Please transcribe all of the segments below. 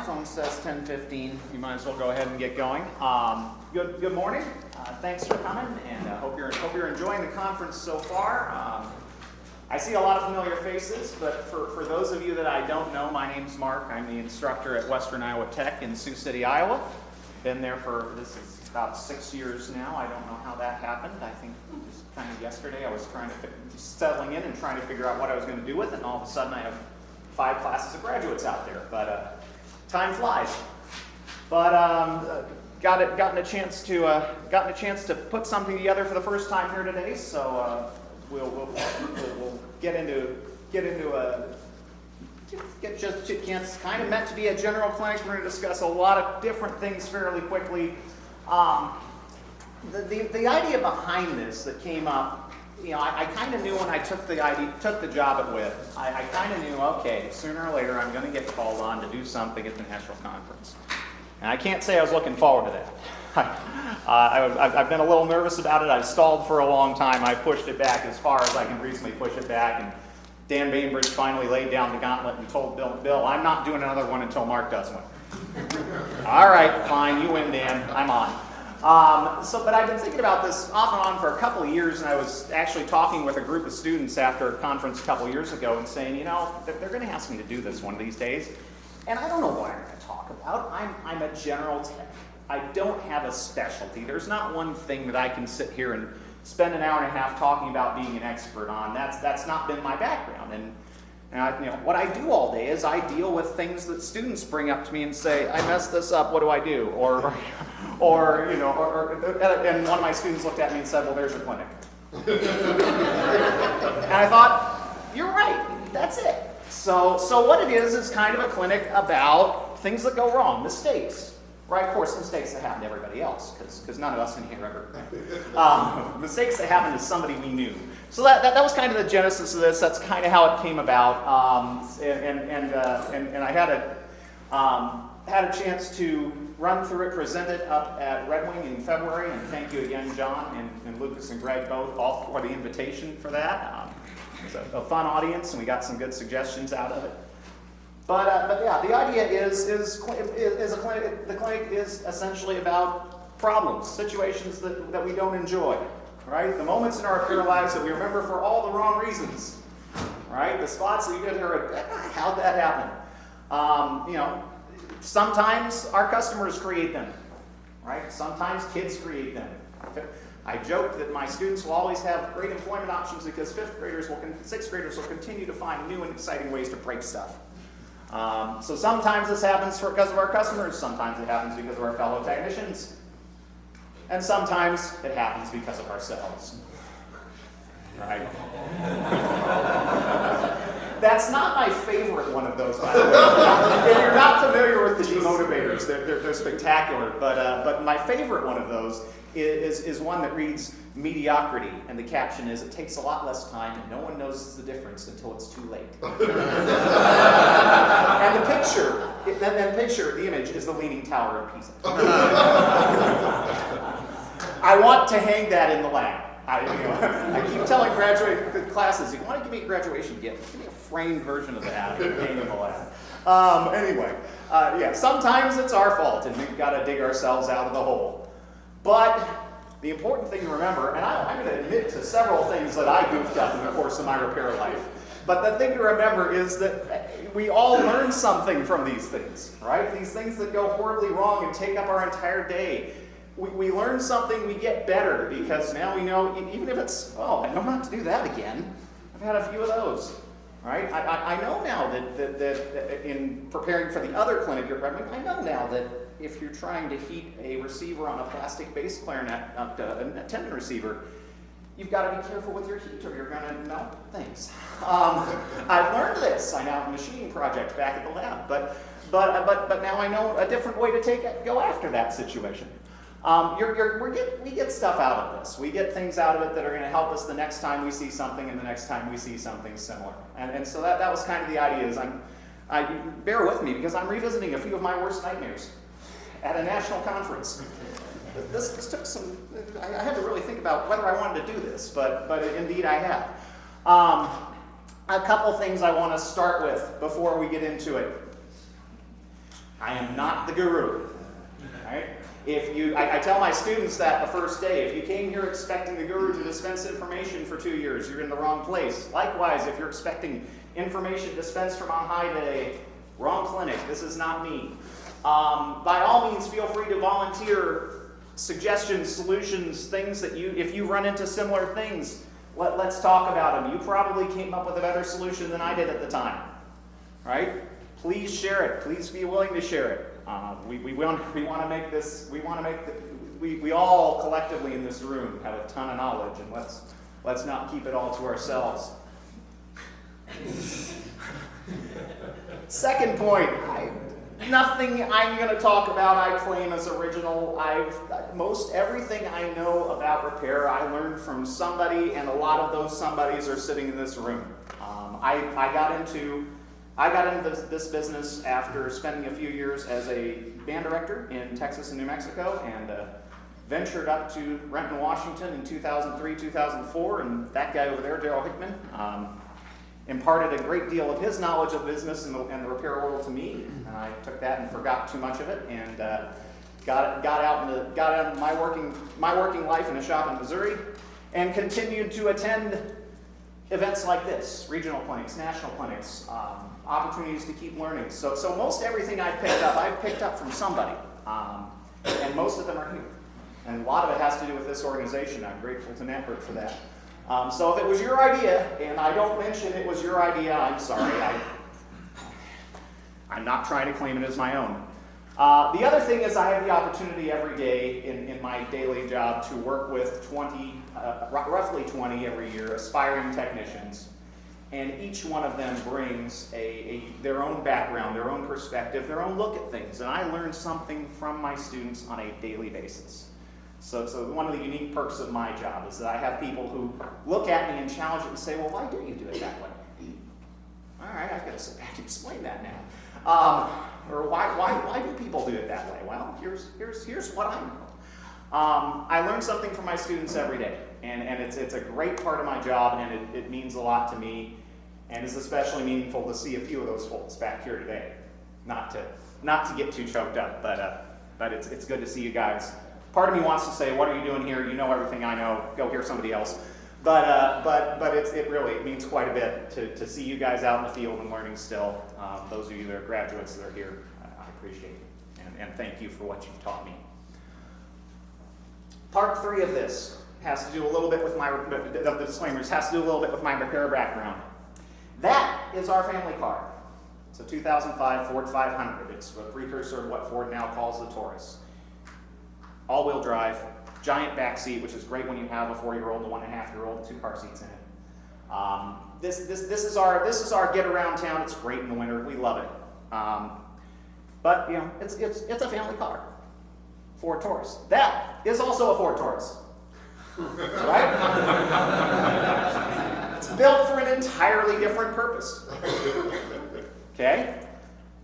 phone says 10:15. You might as well go ahead and get going. Good morning. Thanks for coming, and hope you're enjoying the conference so far. I see a lot of familiar faces, but for those of you that I don't know, my name's Mark. I'm the instructor at Western Iowa Tech in Sioux City, Iowa. Been there this is about 6 years now. I don't know how that happened. I think just kind of yesterday I was settling in and trying to figure out what I was going to do with it, and all of a sudden I have 5 classes of graduates out there. But time flies. But gotten a chance to put something together for the first time here today. So we'll it's kind of meant to be a general clinic. We're going to discuss a lot of different things fairly quickly. The idea behind this that came up, I kind of knew when I took the job at WIT, I kind of knew, okay, sooner or later I'm going to get called on to do something at the national conference. And I can't say I was looking forward to that. I've been a little nervous about it. I've stalled for a long time. I pushed it back as far as I can reasonably push it back. And Dan Bainbridge finally laid down the gauntlet and told Bill, I'm not doing another one until Mark does one. All right, fine, you win, Dan. I'm on. But I've been thinking about this off and on for a couple of years, and I was actually talking with a group of students after a conference a couple of years ago and saying, they're going to ask me to do this one of these days, and I don't know what I'm going to talk about. I'm a general tech. I don't have a specialty. There's not one thing that I can sit here and spend an hour and a half talking about being an expert on. That's not been my background. And what I do all day is I deal with things that students bring up to me and say, I messed this up, what do I do? And one of my students looked at me and said, well, there's your clinic. And I thought, you're right, that's it. So what it is kind of a clinic about things that go wrong, mistakes. Right, of course, mistakes that happen to everybody else, because none of us in here ever. Mistakes that happened to somebody we knew. So that was kind of the genesis of this. That's kind of how it came about. And I had a chance to run through it, present it up at Red Wing in February. And thank you again, John and Lucas and Greg all for the invitation for that. It was a fun audience, and we got some good suggestions out of it. But yeah, the idea is a clinic. The clinic is essentially about problems, situations that we don't enjoy, right? The moments in our lives that we remember for all the wrong reasons, right? The spots that you get there, how'd that happen? Sometimes our customers create them, right? Sometimes kids create them. I joke that my students will always have great employment options because 6th graders will continue to find new and exciting ways to break stuff. So sometimes this happens because of our customers, sometimes it happens because of our fellow technicians, and sometimes it happens because of ourselves. Right? That's not my favorite one of those, by the way. If you're not familiar with the demotivators, they're spectacular, but my favorite one of those is one that reads mediocrity, and the caption is, it takes a lot less time and no one knows the difference until it's too late. And the image is the Leaning Tower of Pisa. I want to hang that in the lab. I keep telling graduating classes, if you want to give me a graduation gift, give me a framed version of that and hang in the lab. Anyway, sometimes it's our fault and we've got to dig ourselves out of the hole. But the important thing to remember, and I'm going to admit to several things that I goofed up in the course of my repair life, but the thing to remember is that we all learn something from these things, right? These things that go horribly wrong and take up our entire day. We learn something, we get better, because now we know, even if it's, I know not to do that again. I've had a few of those, right? I know now that in preparing for the other clinic at Redmond, I know now that if you're trying to heat a receiver on a plastic bass clarinet, a tendon receiver, you've got to be careful with your heat or you're going to melt things. I've learned this. I now have a machining project back at the lab, but now I know a different way to go after that situation. We get stuff out of this. We get things out of it that are going to help us the next time we see something and the next time we see something similar. And so that was kind of the idea. Is bear with me because I'm revisiting a few of my worst nightmares at a national conference. This took some. I had to really think about whether I wanted to do this, but indeed I have. A couple things I want to start with before we get into it. I am not the guru. Right? I tell my students that the first day, if you came here expecting the guru to dispense information for 2 years, you're in the wrong place. Likewise, if you're expecting information dispensed from on high today, wrong clinic. This is not me. By all means, feel free to volunteer suggestions, solutions, things that if you run into similar things, let's talk about them. You probably came up with a better solution than I did at the time, right? Please share it. Please be willing to share it. We want to make this. We all collectively in this room have a ton of knowledge, and let's not keep it all to ourselves. Second point. Nothing I'm going to talk about I claim as original. Most everything I know about repair I learned from somebody, and a lot of those somebodies are sitting in this room. I got into this business after spending a few years as a band director in Texas and New Mexico, and ventured up to Renton, Washington in 2003, 2004, and that guy over there, Daryl Hickman, imparted a great deal of his knowledge of business and the repair world to me, and I took that and forgot too much of it, and got out into my working life in a shop in Missouri, and continued to attend events like this, regional clinics, national clinics, opportunities to keep learning. So most everything I've picked up from somebody, and most of them are here, and a lot of it has to do with this organization. I'm grateful to NAPBIRT for that. So if it was your idea, and I don't mention it was your idea, I'm sorry. I'm not trying to claim it as my own. The other thing is I have the opportunity every day in my daily job to work with roughly 20 every year, aspiring technicians. And each one of them brings their own background, their own perspective, their own look at things. And I learn something from my students on a daily basis. So one of the unique perks of my job is that I have people who look at me and challenge it and say, well, why do you do it that way? All right, I've got to sit back and explain that now. Or why do people do it that way? Well, here's what I know. I learn something from my students every day, and it's a great part of my job, and it means a lot to me, and it's especially meaningful to see a few of those folks back here today. Not to get too choked up, but it's good to see you guys. Part of me wants to say, what are you doing here? You know everything I know. Go hear somebody else. But it really means quite a bit to see you guys out in the field and learning still. Those of you that are graduates that are here, I appreciate it. And thank you for what you've taught me. Part 3 of this has to do a little bit with the disclaimers, has to do a little bit with my repair background. That is our family car. It's a 2005 Ford 500. It's a precursor of what Ford now calls the Taurus. All-wheel drive, giant back seat, which is great when you have a 4-year-old, a 1.5-year-old, 2 car seats in it. This is our get around town. It's great in the winter. We love it. But you know, it's a family car. Ford Taurus. That is also a Ford Taurus. Right? It's built for an entirely different purpose. Okay?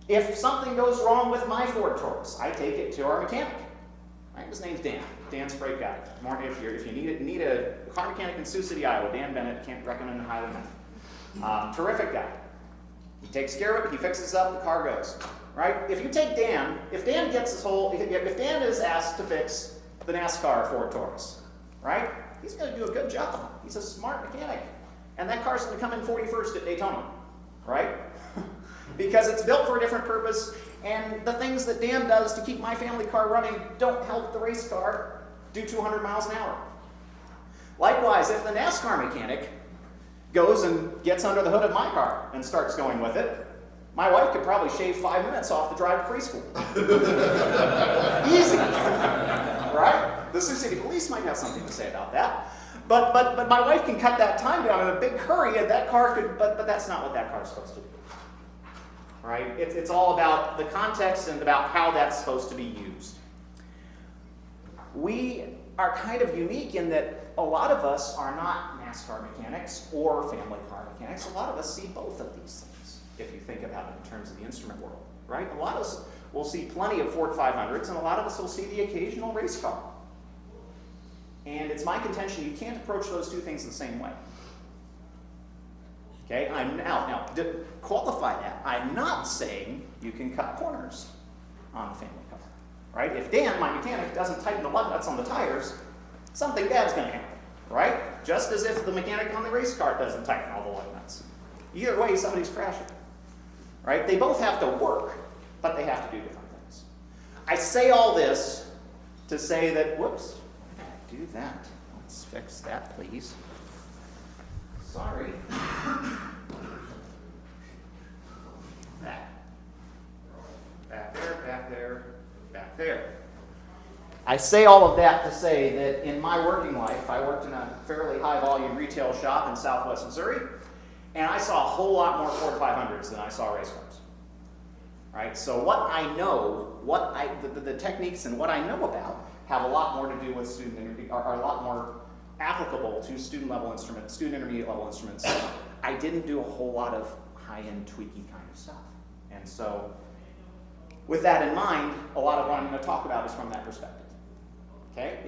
If something goes wrong with my Ford Taurus, I take it to our mechanic. Right? His name's Dan. Dan's a great guy. If you need a car mechanic in Sioux City, Iowa, Dan Bennett, can't recommend him highly enough. Terrific guy. He takes care of it. He fixes it up. The car goes. Right? If you take Dan, if Dan is asked to fix the NASCAR Ford Taurus, right? He's going to do a good job. He's a smart mechanic, and that car's going to come in 41st at Daytona, right? Because it's built for a different purpose, and the things that Dan does to keep my family car running don't help the race car do 200 miles an hour. Likewise, if the NASCAR mechanic goes and gets under the hood of my car and starts going with it, my wife could probably shave 5 minutes off the drive to preschool. Easy, right? The Sioux City Police might have something to say about that. But my wife can cut that time down in a big hurry, and that car could, but that's not what that car's supposed to do. Right? It's all about the context and about how that's supposed to be used. We are kind of unique in that a lot of us are not NASCAR mechanics or family car mechanics. A lot of us see both of these things, if you think about it in terms of the instrument world. Right? A lot of us will see plenty of Ford 500s, and a lot of us will see the occasional race car. And it's my contention you can't approach those two things the same way. Okay, now to qualify that, I'm not saying you can cut corners. on the family car, right? If Dan, my mechanic, doesn't tighten the lug nuts on the tires, something bad's going to happen, right? Just as if the mechanic on the race car doesn't tighten all the lug nuts. Either way, somebody's crashing, right? They both have to work, but they have to do different things. I say all this to say that, whoops, why did I do that? Let's fix that, please. Sorry. Back there, back there, back there. I say all of that to say that in my working life, I worked in a fairly high-volume retail shop in southwest Missouri, and I saw a whole lot more Ford 500s than I saw race cars. Right? So what I know, the techniques and what I know about have a lot more to do with are a lot more applicable to student intermediate level instruments. I didn't do a whole lot of high-end tweaky kind of stuff. And so with that in mind, a lot of what I'm going to talk about is from that perspective. Okay?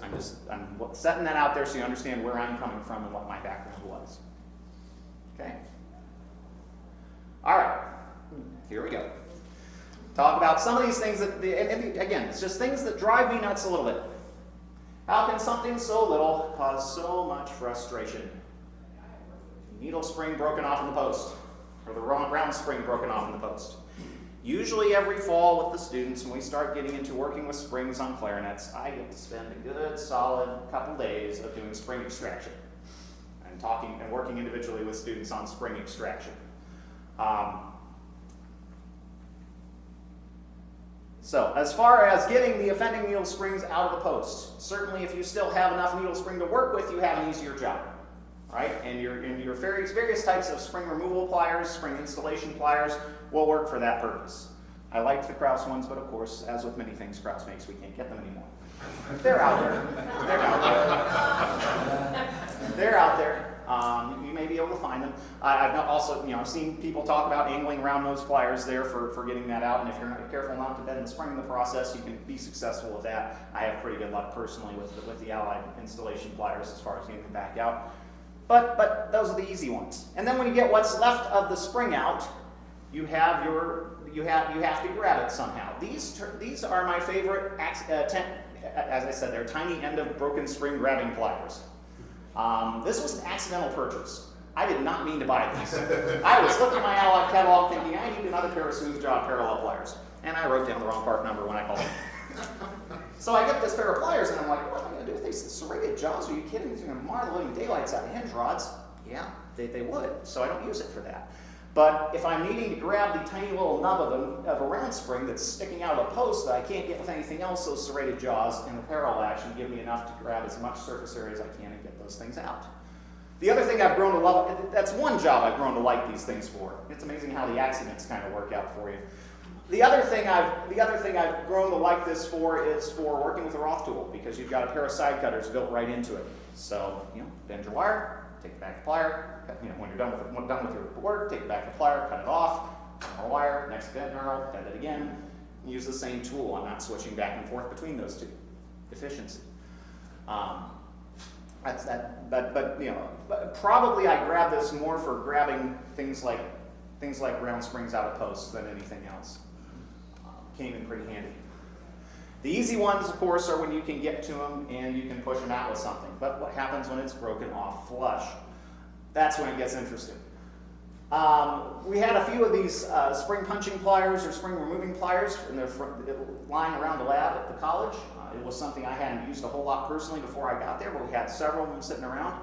I'm setting that out there so you understand where I'm coming from and what my background was. Okay? All right. Here we go. Talk about some of these things that, again, it's just things that drive me nuts a little bit. How can something so little cause so much frustration? Needle spring broken off in the post, or the round spring broken off in the post. Usually every fall with the students, when we start getting into working with springs on clarinets, I get to spend a good solid couple days of doing spring extraction and talking and working individually with students on spring extraction. So as far as getting the offending needle springs out of the post, certainly if you still have enough needle spring to work with, you have an easier job, right? And your various types of spring removal pliers, spring installation pliers will work for that purpose. I liked the Krause ones, but of course, as with many things Krause makes, we can't get them anymore. They're out there. They're out there. They're out there. You may be able to find them. I've also, I've seen people talk about angling round nose pliers there for getting that out, and if you're not careful not to bend the spring in the process, you can be successful with that. I have pretty good luck personally with the Allied installation pliers as far as getting them back out. But those are the easy ones. And then when you get what's left of the spring out, you have to grab it somehow. These are my favorite. As I said, they're tiny end of broken spring grabbing pliers. This was an accidental purchase. I did not mean to buy these. I was looking at my Allied catalog thinking I need another pair of smooth jaw parallel pliers. And I wrote down the wrong part number when I called them. So I get this pair of pliers and I'm like, what am I going to do with these serrated jaws? Are you kidding? These are going to mar the living daylights out of hinge rods. Yeah, they would. So I don't use it for that. But if I'm needing to grab the tiny little nub of a round spring that's sticking out of a post that I can't get with anything else, those serrated jaws and the parallel action give me enough to grab as much surface area as I can and get those things out. The other thing I've grown to love, that's one job I've grown to like these things for. It's amazing how the accidents kind of work out for you. The other thing I've grown to like this for is for working with a Roth tool, because you've got a pair of side cutters built right into it. So, bend your wire, take it back to plier, when you're done with your work, take it back to plier, cut it off, more wire, next bend knurl, bend it again. Use the same tool. I'm not switching back and forth between those two. Efficiency. That's that. But probably I grab this more for grabbing things like round springs out of posts than anything else. Came in pretty handy. The easy ones, of course, are when you can get to them and you can push them out with something. But what happens when it's broken off flush? That's when it gets interesting. We had a few of these spring punching pliers or spring removing pliers lying around the lab at the college. It was something I hadn't used a whole lot personally before I got there, but we had several of them sitting around.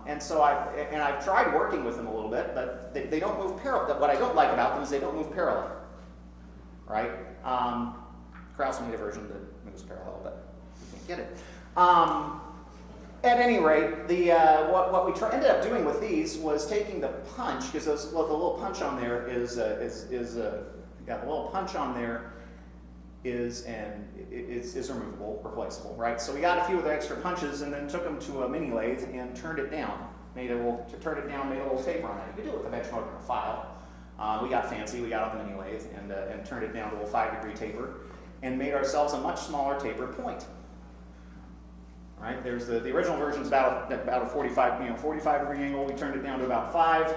And so I've tried working with them a little bit, but they don't move parallel. What I don't like about them is they don't move parallel, right? Krause made a version that moves parallel, but you can't get it. At any rate, what we ended up doing with these was taking the punch, because the little punch on there is removable, replaceable, right? So we got a few of the extra punches and then took them to a mini lathe and turned it down. Made a little taper on it. You could do it with a bench motor and a file. We got fancy. We got out the mini lathe and turned it down to a 5-degree taper and made ourselves a much smaller taper point. Right? There's the original version is about a 45 degree angle. We turned it down to about 5.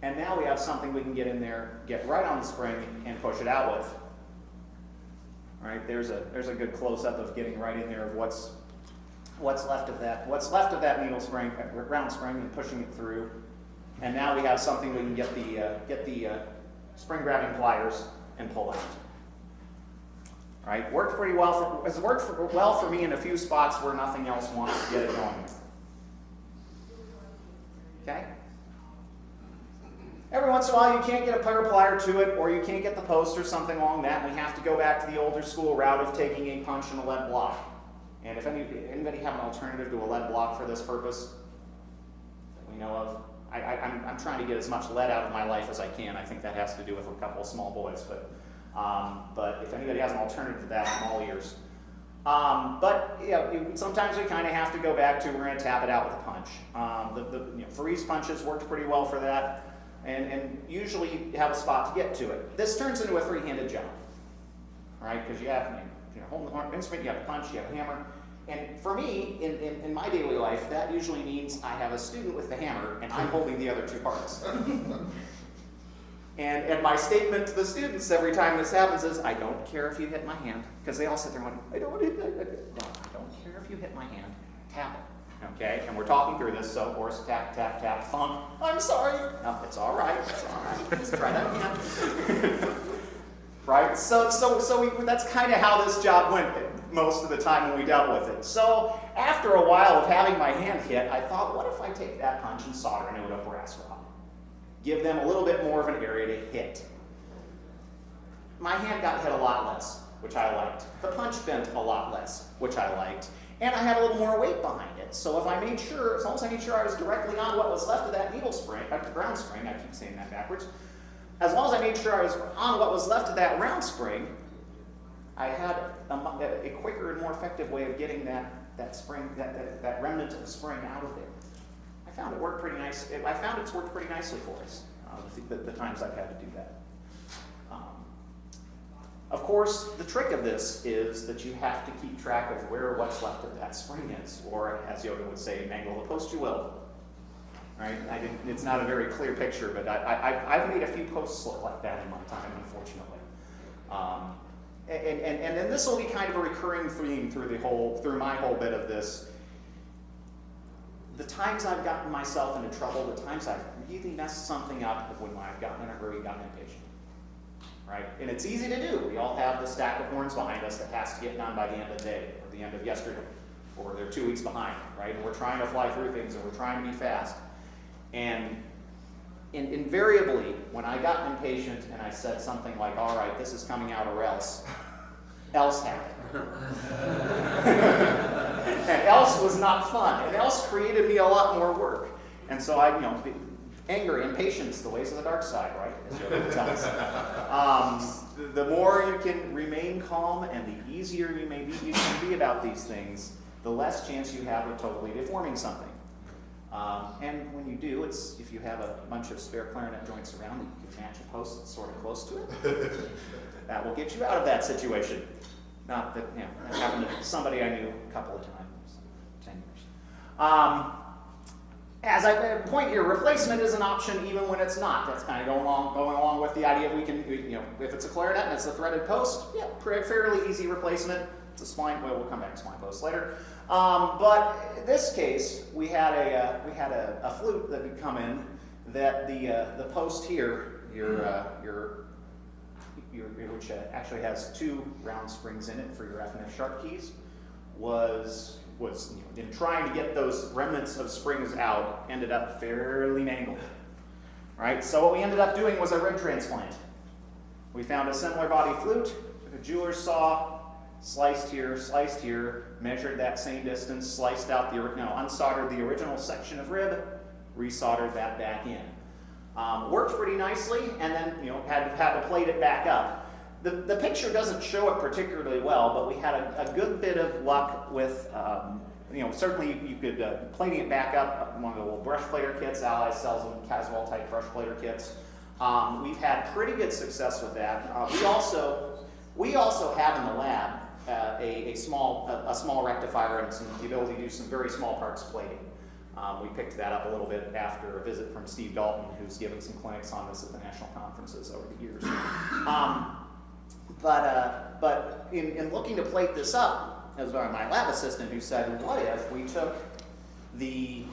And now we have something we can get in there, get right on the spring, and push it out with. All right, there's a good close-up of getting right in there of what's left of that needle spring, round spring, and pushing it through. And now we have something we can get the spring grabbing pliers and pull out. All right, worked pretty well. It's worked well for me in a few spots where nothing else wants to get it going. Okay. Every once in a while, you can't get a pair of plier to it, or you can't get the post or something along that, and we have to go back to the older school route of taking a punch and a lead block. And if anybody have an alternative to a lead block for this purpose that we know of, I'm trying to get as much lead out of my life as I can. I think that has to do with a couple of small boys, but if anybody has an alternative to that, I'm all ears. But sometimes we kind of have to go back to, we're going to tap it out with a punch. Freeze punches worked pretty well for that. And usually you have a spot to get to it. This turns into a three-handed job, right? Because you have hold the instrument, you have a punch, you have a hammer. And for me, in my daily life, that usually means I have a student with the hammer and I'm holding the other two parts. And my statement to the students every time this happens is, I don't care if you hit my hand, because they all sit there and go, I don't care if you hit my hand, tap it. Okay, and we're talking through this, so of course, tap, tap, tap, thump. I'm sorry. No, it's all right. It's all right. Let's try that again. Right? So that's kind of how this job went most of the time when we dealt with it. So after a while of having my hand hit, I thought, what if I take that punch and solder into a brass rod? Give them a little bit more of an area to hit. My hand got hit a lot less, which I liked. The punch bent a lot less, which I liked. And I had a little more weight behind it. So if I made sure, as long as I made sure I was directly on what was left of that needle spring, ground spring, I keep saying that backwards. As long as I made sure I was on what was left of that round spring, I had a quicker and more effective way of getting that spring, that remnant of the spring out of there. I found it worked pretty nice. I found it's worked pretty nicely for us the times I've had to do that. Of course, the trick of this is that you have to keep track of where what's left of that spring is, or as Yoda would say, mangle the post you will. Right? It's not a very clear picture, but I've made a few posts look like that in my time, unfortunately. And then this will be kind of a recurring theme through my whole bit of this. The times I've gotten myself into trouble, the times I've really messed something up, when I've gotten in a hurry, gotten impatient. Right? And it's easy to do. We all have the stack of horns behind us that has to get done by the end of the day, or the end of yesterday, or they're 2 weeks behind, right? And we're trying to fly through things, and we're trying to be fast. And invariably, when I got impatient and I said something like, all right, this is coming out or else happened. And else was not fun. And else created me a lot more work. And so anger, impatience, the ways of the dark side, right? As Yoda would tell us. The more you can remain calm and the easier you can be about these things, the less chance you have of totally deforming something. And when you do, if you have a bunch of spare clarinet joints around that you can match a post that's sort of close to it, that will get you out of that situation. Not that, that happened to somebody I knew a couple of times, 10 years. As I point here, replacement is an option even when it's not. That's kind of going along with the idea we can, if it's a clarinet and it's a threaded post, yeah, fairly easy replacement. It's a spline. Well, we'll come back to spline posts later. But in this case, we had a flute that would come in that the post here, which actually has 2 round springs in it for your F and F sharp keys, was in trying to get those remnants of springs out, ended up fairly mangled. Right? So what we ended up doing was a rib transplant. We found a similar body flute, took a jeweler's saw, sliced here, measured that same distance, sliced out unsoldered the original section of rib, resoldered that back in. Worked pretty nicely, and then had to plate it back up. The picture doesn't show it particularly well, but we had a good bit of luck with, certainly you could, plating it back up, one of the little brush plater kits. Allies sells them, Caswell type brush plater kits. We've had pretty good success with that. We also have in the lab a small rectifier and the ability to do some very small parts plating. We picked that up a little bit after a visit from Steve Dalton, who's given some clinics on this at the national conferences over the years. But in looking to plate this up, it was my lab assistant who said, what if we took the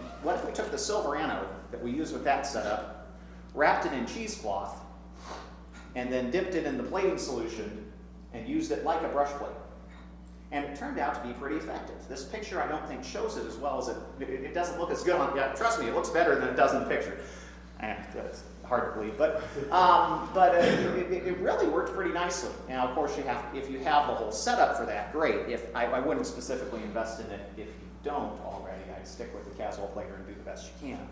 silver anode that we use with that setup, wrapped it in cheesecloth, and then dipped it in the plating solution and used it like a brush plate. And it turned out to be pretty effective. This picture, I don't think, shows it as well as it doesn't look as good on, yeah, trust me, it looks better than it does in the picture. It's hard to believe, but it really worked pretty nicely. Now, of course, if you have the whole setup for that, great. I wouldn't specifically invest in it if you don't already. I'd stick with the casual plater and do the best you can.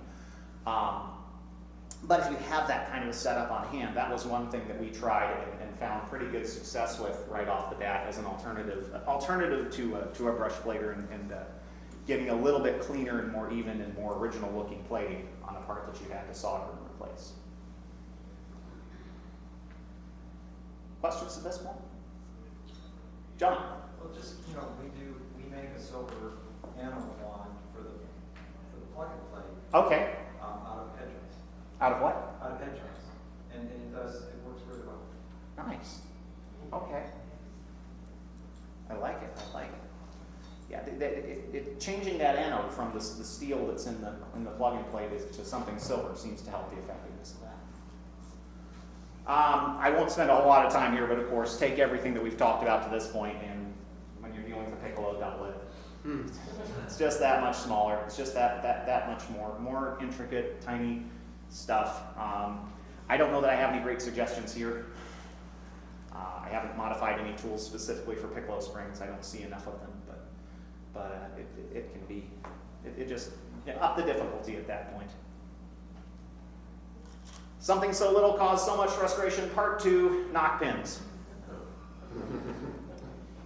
But if you have that kind of a setup on hand, that was one thing that we tried and found pretty good success with right off the bat as an alternative to a brush plater and getting a little bit cleaner and more even and more original looking plating on a part that you had to solder and replace. Questions at this point? John? Well, just, we make a silver anode wand for the plug and play. Okay. Out of head joints. Out of what? Out of head joints. And it works really well. Nice. Okay. I like it. Yeah, changing that anode from the steel that's in the plug and play to something silver seems to help the effectiveness of that. I won't spend a whole lot of time here, but of course, take everything that we've talked about to this point, and when you're dealing with a piccolo, double it. It's just that much smaller. It's just that much more intricate, tiny stuff. I don't know that I have any great suggestions here. I haven't modified any tools specifically for piccolo springs. I don't see enough of them, but it can be. It just up the difficulty at that point. Something so little caused so much frustration. Part 2, knock pins.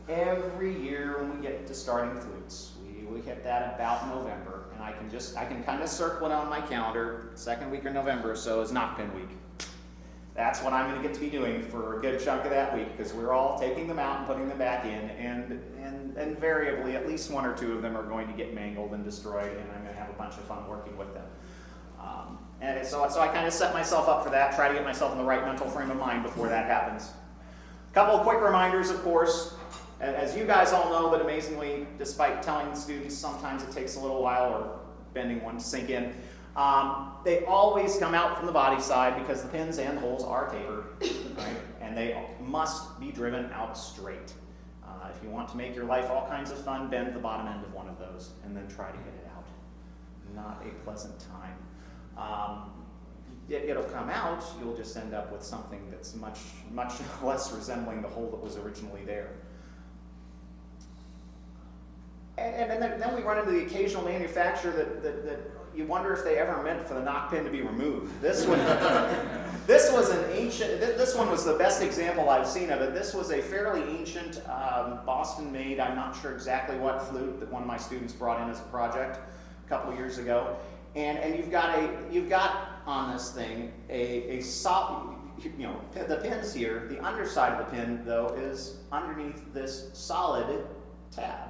Every year when we get to starting flutes, we hit that about November, and I can kind of circle it on my calendar. Second week of November or so is knock pin week. That's what I'm going to get to be doing for a good chunk of that week, because we're all taking them out and putting them back in, and invariably at least one or two of them are going to get mangled and destroyed, and I'm going to have a bunch of fun working with them. And so I kind of set myself up for that, try to get myself in the right mental frame of mind before that happens. A couple of quick reminders, of course. As you guys all know, but amazingly, despite telling the students sometimes it takes a little while or bending one to sink in, they always come out from the body side because the pins and holes are tapered, right? And they must be driven out straight. If you want to make your life all kinds of fun, bend the bottom end of one of those and then try to get it out. Not a pleasant time. It'll come out, you'll just end up with something that's much less resembling the hole that was originally there. And then we run into the occasional manufacturer that you wonder if they ever meant for the knock pin to be removed. This one was the best example I've seen of it. This was a fairly ancient Boston-made, I'm not sure exactly what flute, that one of my students brought in as a project a couple of years ago. And you've got on this thing a solid, the pins here. The underside of the pin though is underneath this solid tab,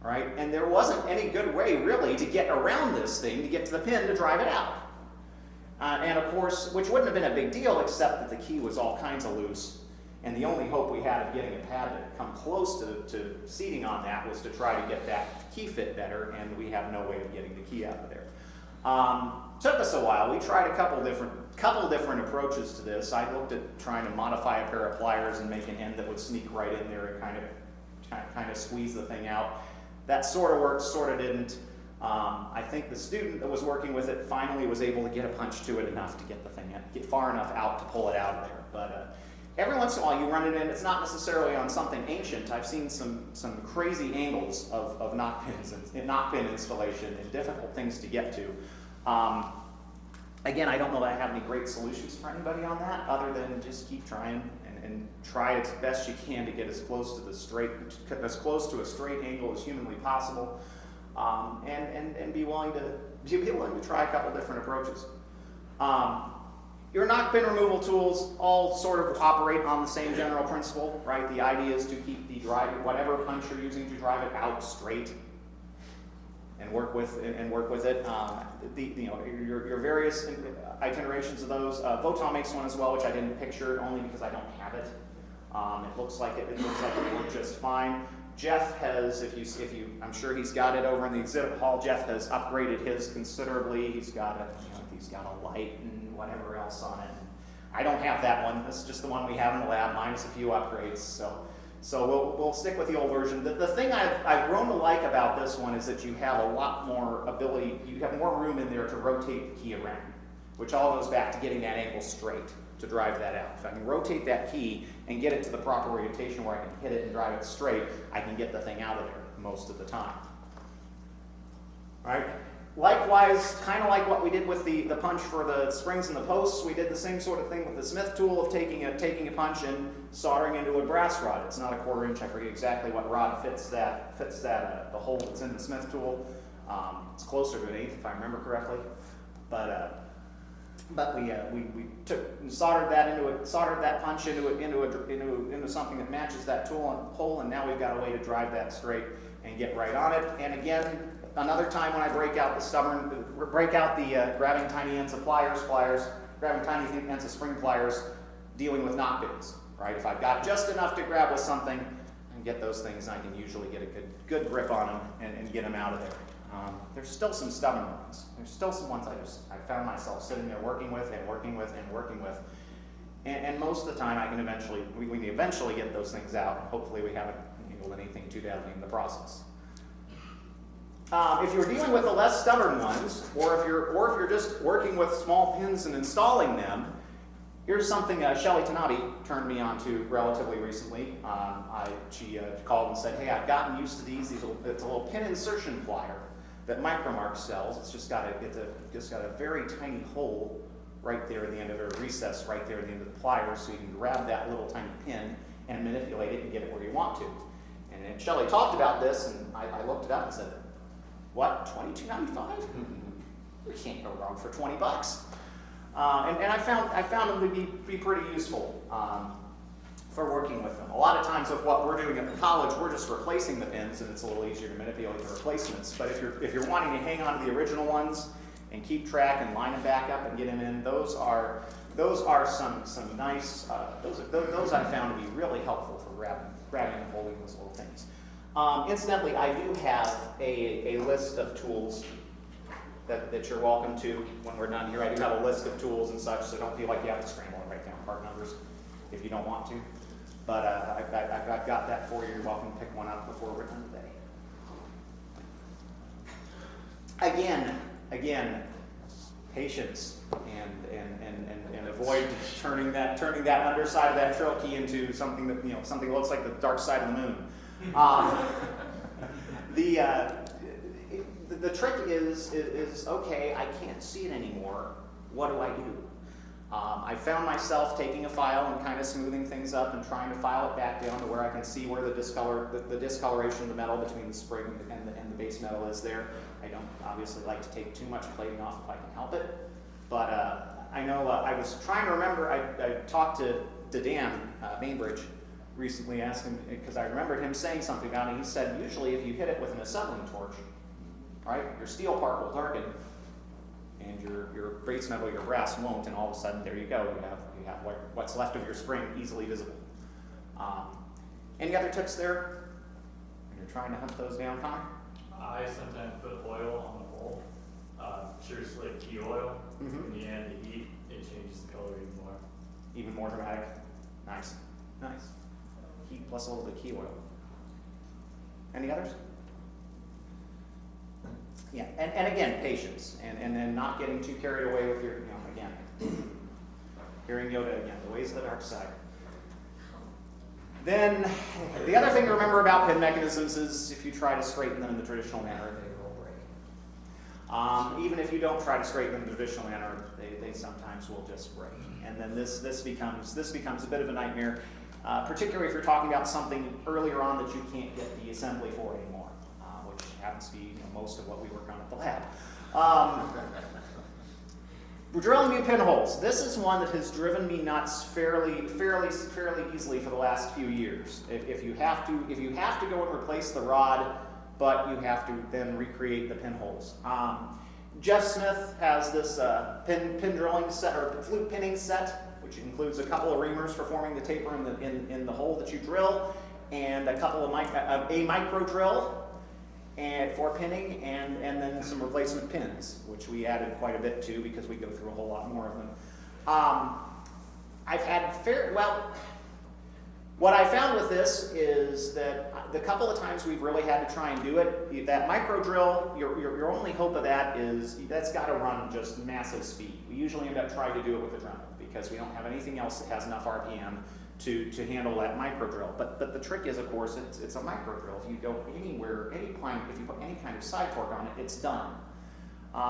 right? And there wasn't any good way really to get around this thing to get to the pin to drive it out. And of course, which wouldn't have been a big deal except that the key was all kinds of loose. And the only hope we had of getting a pad to come close to seating on that was to try to get that key fit better, and we have no way of getting the key out of there. Took us a while. We tried a couple different approaches to this. I looked at trying to modify a pair of pliers and make an end that would sneak right in there and kind of squeeze the thing out. That sort of worked, sort of didn't. I think the student that was working with it finally was able to get a punch to it enough to get the thing get far enough out to pull it out of there. But every once in a while you run it in. It's not necessarily on something ancient. I've seen some crazy angles of knock pins and knock pin installation and difficult things to get to. Again, I don't know that I have any great solutions for anybody on that, other than just keep trying and try as best you can to get as close to a straight angle as humanly possible, and be willing to try a couple different approaches. Your knock pin removal tools all sort of operate on the same general principle, right? The idea is to keep whatever punch you're using to drive it out straight. and work with it. Your various itinerations of those. Voton makes one as well, which I didn't picture only because I don't have it. It looks like it worked just fine. Jeff has, I'm sure he's got it over in the exhibit hall. Jeff has upgraded his considerably. He's got a light and whatever else on it. I don't have that one. This is just the one we have in the lab, minus a few upgrades. So we'll stick with the old version. The thing I've grown to like about this one is that you have a lot more ability. You have more room in there to rotate the key around, which all goes back to getting that angle straight to drive that out. If I can rotate that key and get it to the proper orientation where I can hit it and drive it straight, I can get the thing out of there most of the time. All right. Likewise, kind of like what we did with the punch for the springs and the posts, we did the same sort of thing with the Smith tool of taking a punch and soldering into a brass rod. It's not a 1/4 inch. I forget exactly what rod fits that the hole that's in the Smith tool. It's closer to an 1/8 if I remember correctly. But we took and soldered that punch into something that matches that tool on the hole, and now we've got a way to drive that straight and get right on it. And again, another time when I break out the grabbing tiny ends of pliers, grabbing tiny ends of spring pliers, dealing with knot bits, right? If I've got just enough to grab with something and get those things, I can usually get a good grip on them and get them out of there. There's still some stubborn ones. There's still some ones I found myself sitting there working with. And most of the time we can eventually get those things out. Hopefully we haven't handled anything too badly in the process. If you're dealing with the less stubborn ones, or if you're just working with small pins and installing them, here's something Shelly Tanabe turned me on to relatively recently. She called and said, "Hey, I've gotten used to these. It's a little pin insertion plier that Micromark sells. It's just got a very tiny hole right there at the end of it, a recess right there at the end of the plier, so you can grab that little tiny pin and manipulate it and get it where you want to." And Shelly talked about this, and I looked it up and said, "What, $22.95? We can't go wrong for $20." And I found them to be pretty useful for working with them. A lot of times with what we're doing at the college, we're just replacing the pins, and it's a little easier to manipulate the replacements. But if you're wanting to hang on to the original ones and keep track and line them back up and get them in, those are some nice. Those I found to be really helpful for grabbing and holding those little things. Incidentally, I do have a list of tools that you're welcome to when we're done here. I do have a list of tools and such, so don't feel like you have to scramble and write down part numbers if you don't want to. But I've got that for you. You're welcome to pick one up before we're done today. Again, patience and avoid turning that underside of that trail key into something that something that looks like the dark side of the moon. The trick is okay, I can't see it anymore. What do I do? I found myself taking a file and kind of smoothing things up and trying to file it back down to where I can see where the discoloration of the metal between the spring and the base metal is there. I don't obviously like to take too much plating off if I can help it. But I know I was trying to remember, I talked to Dan Bainbridge recently, asked him, because I remembered him saying something about it. He said, usually if you hit it with an assembling torch, right, your steel part will darken, and your base metal, your brass won't, and all of a sudden, there you go. You have what's left of your spring easily visible. Any other tips there when you're trying to hunt those down, Connor? I sometimes put oil on the bowl, seriously, key oil. Mm-hmm. In the end, the heat, it changes the color even more. Even more dramatic. Nice. Heat plus a little bit of key oil. Any others? Yeah, and again, patience, and then not getting too carried away with your, again, hearing Yoda again, the ways of the dark side. Then, the other thing to remember about pin mechanisms is if you try to straighten them in the traditional manner, they will break. Even if you don't try to straighten them in the traditional manner, they sometimes will just break. And then this becomes a bit of a nightmare, particularly if you're talking about something earlier on that you can't get the assembly for anymore, which happens to be most of what we work on at the lab. We're drilling new pinholes. This is one that has driven me nuts fairly easily for the last few years. If you have to go and replace the rod but you have to then recreate the pinholes. Jeff Smith has this pin drilling set, or flute pinning set, which includes a couple of reamers for forming the taper in the hole that you drill, and a couple of a micro drill and for pinning, and then some replacement pins, which we added quite a bit to because we go through a whole lot more of them. I've had what I found with this is that the couple of times we've really had to try and do it, that micro drill, your only hope of that is that's got to run just massive speed. We usually end up trying to do it with a Dremel because we don't have anything else that has enough RPM to handle that micro drill. But the trick is, of course, it's a micro drill. If you go anywhere, if you put any kind of side torque on it, it's done.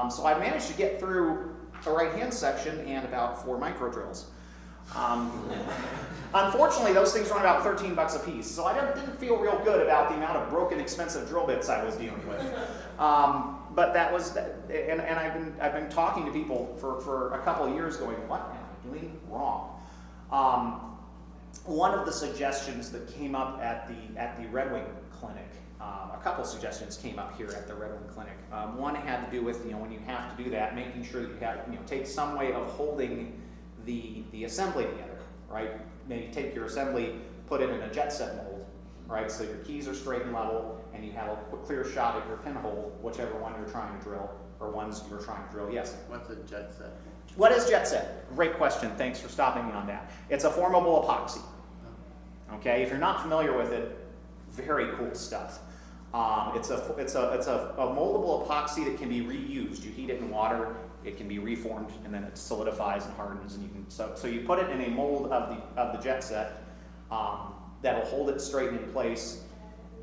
So I managed to get through a right-hand section and about 4 micro drills. Unfortunately, those things run about $13 a piece, so I didn't feel real good about the amount of broken, expensive drill bits I was dealing with. But that was, and I've been talking to people for a couple of years, going, what am I doing wrong? One of the suggestions that came up at the Red Wing Clinic, a couple suggestions came up here at the Red Wing Clinic. One had to do with, when you have to do that, making sure that you have, take some way of holding the assembly together, right? Maybe take your assembly, put it in a jet set mold, right? So your keys are straight and level, and you have a clear shot at your pinhole, whichever one you're trying to drill, or ones you're trying to drill. Yes? What's a jet set? What is jet set? Great question. Thanks for stopping me on that. It's a formable epoxy. Okay, if you're not familiar with it, very cool stuff. It's a moldable epoxy that can be reused. You heat it in water, it can be reformed, and then it solidifies and hardens. And you can so you put it in a mold of the jet set that'll hold it straight in place.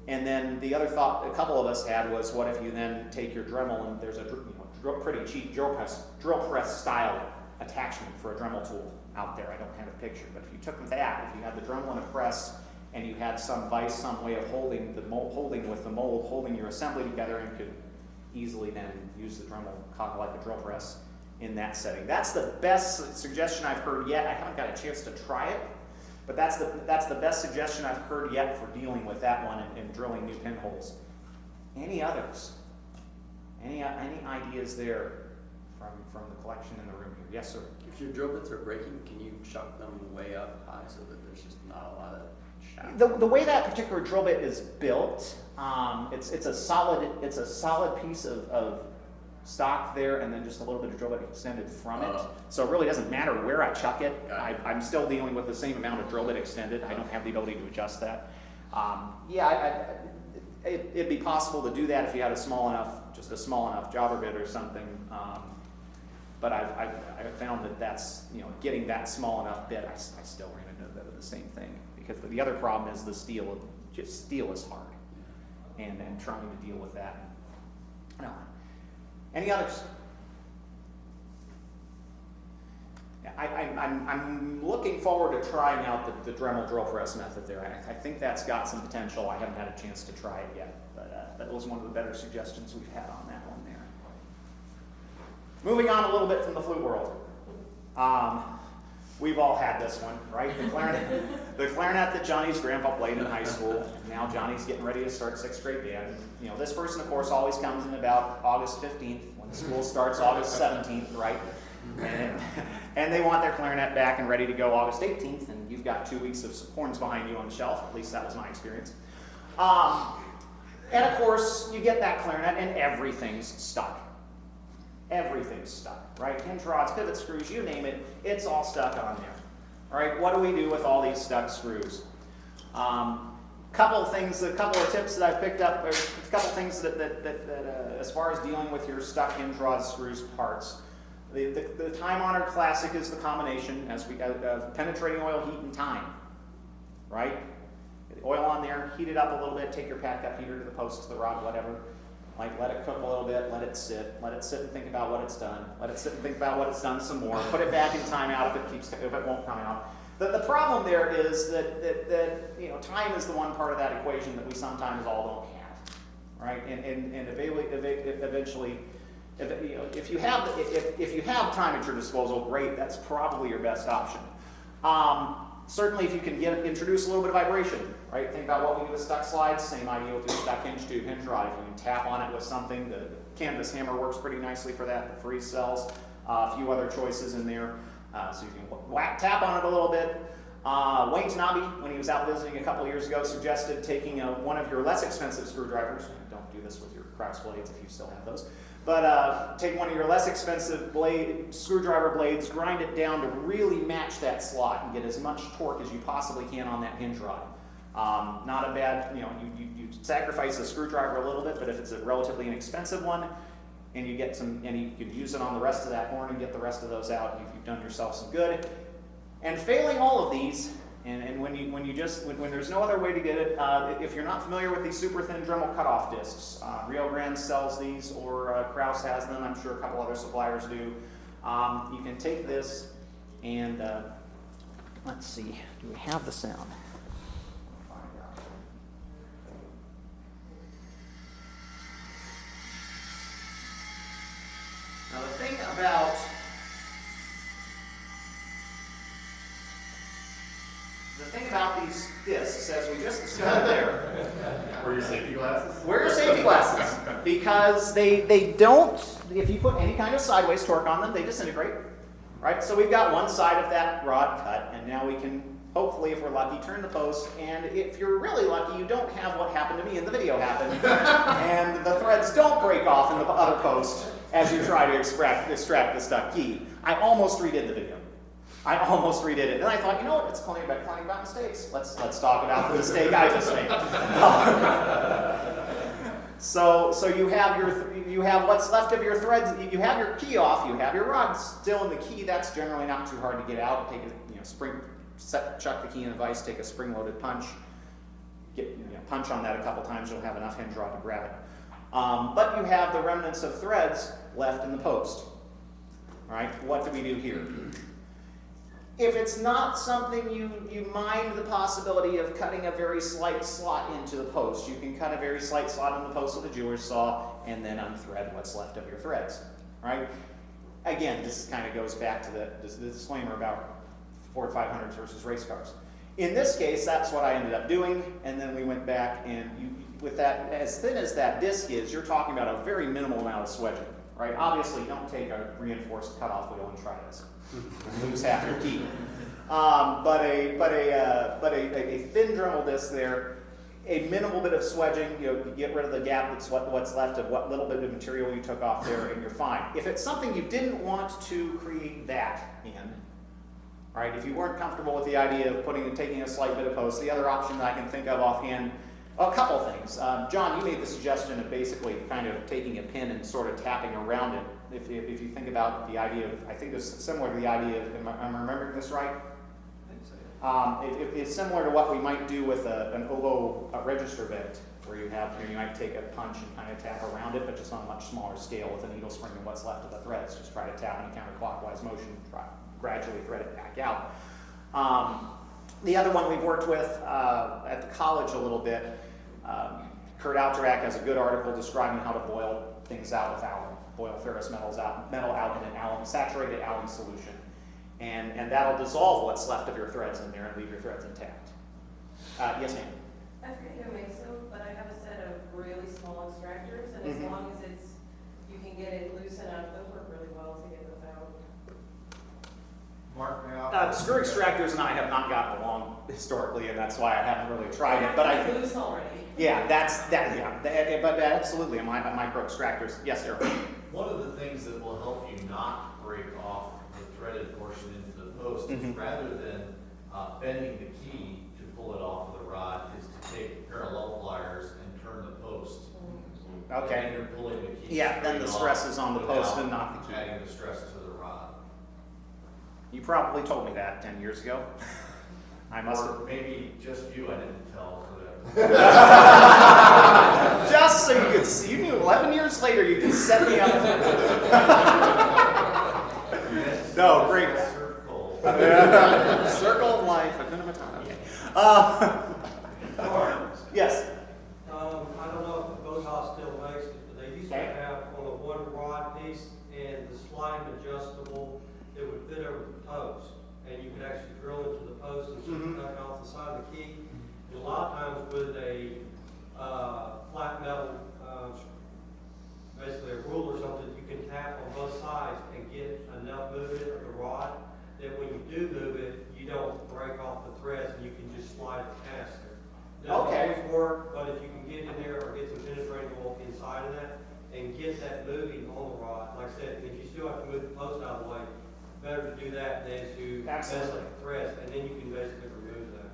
And then the other thought a couple of us had was, what if you then take your Dremel, and there's a pretty cheap drill press style attachment for a Dremel tool out there. I don't have a picture, but if you took that, if you had the Dremel in a press, and you had some vise, some way of holding with the mold, holding your assembly together, and could easily then use the Dremel kind of like a drill press in that setting. That's the best suggestion I've heard yet. I haven't got a chance to try it, but that's the best suggestion I've heard yet for dealing with that one and drilling new pinholes. Any others? Any ideas there from the collection in the room here? Yes, sir. If your drill bits are breaking, can you chuck them way up high so that there's just not a lot of shaft? The way that particular drill bit is built, it's a solid piece of stock there, and then just a little bit of drill bit extended from it. So it really doesn't matter where I chuck it. I'm still dealing with the same amount of drill bit extended. I don't have the ability to adjust that. It'd be possible to do that if you had a small enough jobber bit or something. But I've found that that's, getting that small enough bit, I still ran into the same thing. Because the other problem is the steel. Just steel is hard, and trying to deal with that. No. Any others? Yeah, I'm looking forward to trying out the Dremel drill press method there. I think that's got some potential. I haven't had a chance to try it yet, but that was one of the better suggestions we've had on that one there. Moving on a little bit from the flute world. We've all had this one, right? The clarinet that Johnny's grandpa played in high school. Now Johnny's getting ready to start 6th grade band. This person, of course, always comes in about August 15th when school starts August 17th, right? And they want their clarinet back and ready to go August 18th, and you've got 2 weeks of horns behind you on the shelf. At least that was my experience. And of course, you get that clarinet and everything's stuck. Everything's stuck, right? Hinge rods, pivot screws, you name it, it's all stuck on there. All right, what do we do with all these stuck screws? Couple of tips that I've picked up, a couple of things that as far as dealing with your stuck hinge rods, screws, parts. The time-honored classic is the combination of penetrating oil, heat, and time, right? Get the oil on there, heat it up a little bit, take your pack up heater to the post, to the rod, whatever. Like, let it cook a little bit, let it sit and think about what it's done. Let it sit and think about what it's done some more. Put it back in timeout if it won't come out. The problem there is that time is the one part of that equation that we sometimes all don't have, right? And eventually, if you have time at your disposal, great. That's probably your best option. Certainly if you can introduce a little bit of vibration, right? Think about what we do with stuck slides, same idea with your stuck hinge tube, hinge rod. If you can tap on it with something, the canvas hammer works pretty nicely for that, the freeze cells, a few other choices in there. So you can tap on it a little bit. Wayne Tanabe, when he was out visiting a couple years ago, suggested taking one of your less expensive screwdrivers. Don't do this with your Kraus blades if you still have those. But take one of your less expensive screwdriver blades, grind it down to really match that slot and get as much torque as you possibly can on that hinge rod. Not a bad, you sacrifice the screwdriver a little bit, but if it's a relatively inexpensive one, and you get some, and you can use it on the rest of that horn and get the rest of those out, you've done yourself some good. And failing all of these, and when there's no other way to get it, if you're not familiar with these super thin Dremel cutoff discs, Rio Grande sells these, or Kraus has them. I'm sure a couple other suppliers do. You can take this and let's see, do we have the sound? Now the thing about these discs, as we just discovered there. Wear your safety glasses? Wear your safety glasses, because they don't, if you put any kind of sideways torque on them, they disintegrate, right? So we've got one side of that rod cut, and now we can, hopefully, if we're lucky, turn the post, and if you're really lucky, you don't have what happened to me in the video happen, and the threads don't break off in the other post as you try to extract the stuck key. I almost redid the video. I almost redid it. And I thought, you know what, it's plenty about mistakes. Let's talk about the mistake I just made. So you have what's left of your threads. You have your key off. You have your rod still in the key. That's generally not too hard to get out. Take a chuck the key in the vise. Take a spring-loaded punch. Punch on that a couple times. You'll have enough hinge rod to grab it. But you have the remnants of threads left in the post. All right. What do we do here? If it's not something you mind the possibility of cutting a very slight slot into the post, you can cut a very slight slot in the post with a jeweler's saw and then unthread what's left of your threads, right? Again, this kind of goes back to the disclaimer about Ford 500s versus race cars. In this case, that's what I ended up doing, and then we went back and with that, as thin as that disc is, you're talking about a very minimal amount of swedging, right? Obviously, don't take a reinforced cutoff wheel and try this. Lose half your key. But a thin Dremel disc there, a minimal bit of swedging, you get rid of the gap that's what's left of what little bit of material you took off there, and you're fine. If it's something you didn't want to create that in, right? If you weren't comfortable with the idea of taking a slight bit of post, the other option that I can think of offhand, a couple things. John, you made the suggestion of basically kind of taking a pin and sort of tapping around it. If you think about the idea of, I think it's similar to the idea of, am I remembering this right? I think so. It's similar to what we might do with an oboe register bit, where you might take a punch and kind of tap around it, but just on a much smaller scale with a needle spring and what's left of the threads. Just try to tap in a counterclockwise motion, gradually thread it back out. The other one we've worked with at the college a little bit, Kurt Alterac has a good article describing how to boil things out with alum. Boil ferrous metal out in an saturated alum solution. And that'll dissolve what's left of your threads in there and leave your threads intact. Yes, ma'am? I forget who makes them, but I have a set of really small extractors, and as long as you can get it loose enough, those work really well to get those out. Mark, may I? Screw extractors and I have not gotten along historically, and that's why I haven't really tried it. But I think, loose already. yeah, but absolutely, micro extractors. Yes, sir. One of the things that will help you not break off the threaded portion into the post is rather than bending the key to pull it off of the rod, is to take parallel pliers and turn the post. Okay. And you're pulling the key. Yeah, then the stress off is on the post without and not the key. adding the stress to the rod. You probably told me that 10 years ago. I must have. Or maybe just you, I didn't tell. Just so you could see, you knew 11 years later you could set me up. No, great. Circle. Circle of life, Hakuna Matata. Okay. Yes. I don't know if the boat house still makes it, but they used to Okay. have on a one rod piece and the slide adjustable, it would fit over the post. And you could actually drill into the post and the key. And a lot of times with a flat metal, basically a rule or something, you can tap on both sides and get enough movement of the rod that when you do move it, you don't break off the threads and you can just slide it past there. Doesn't Okay. always work, but if you can get in there or get some penetrating oil inside of that and get that moving on the rod, like I said, if you still have to move the post out of the way, better to do that than to mess Absolutely. up the threads, and then you can basically remove that.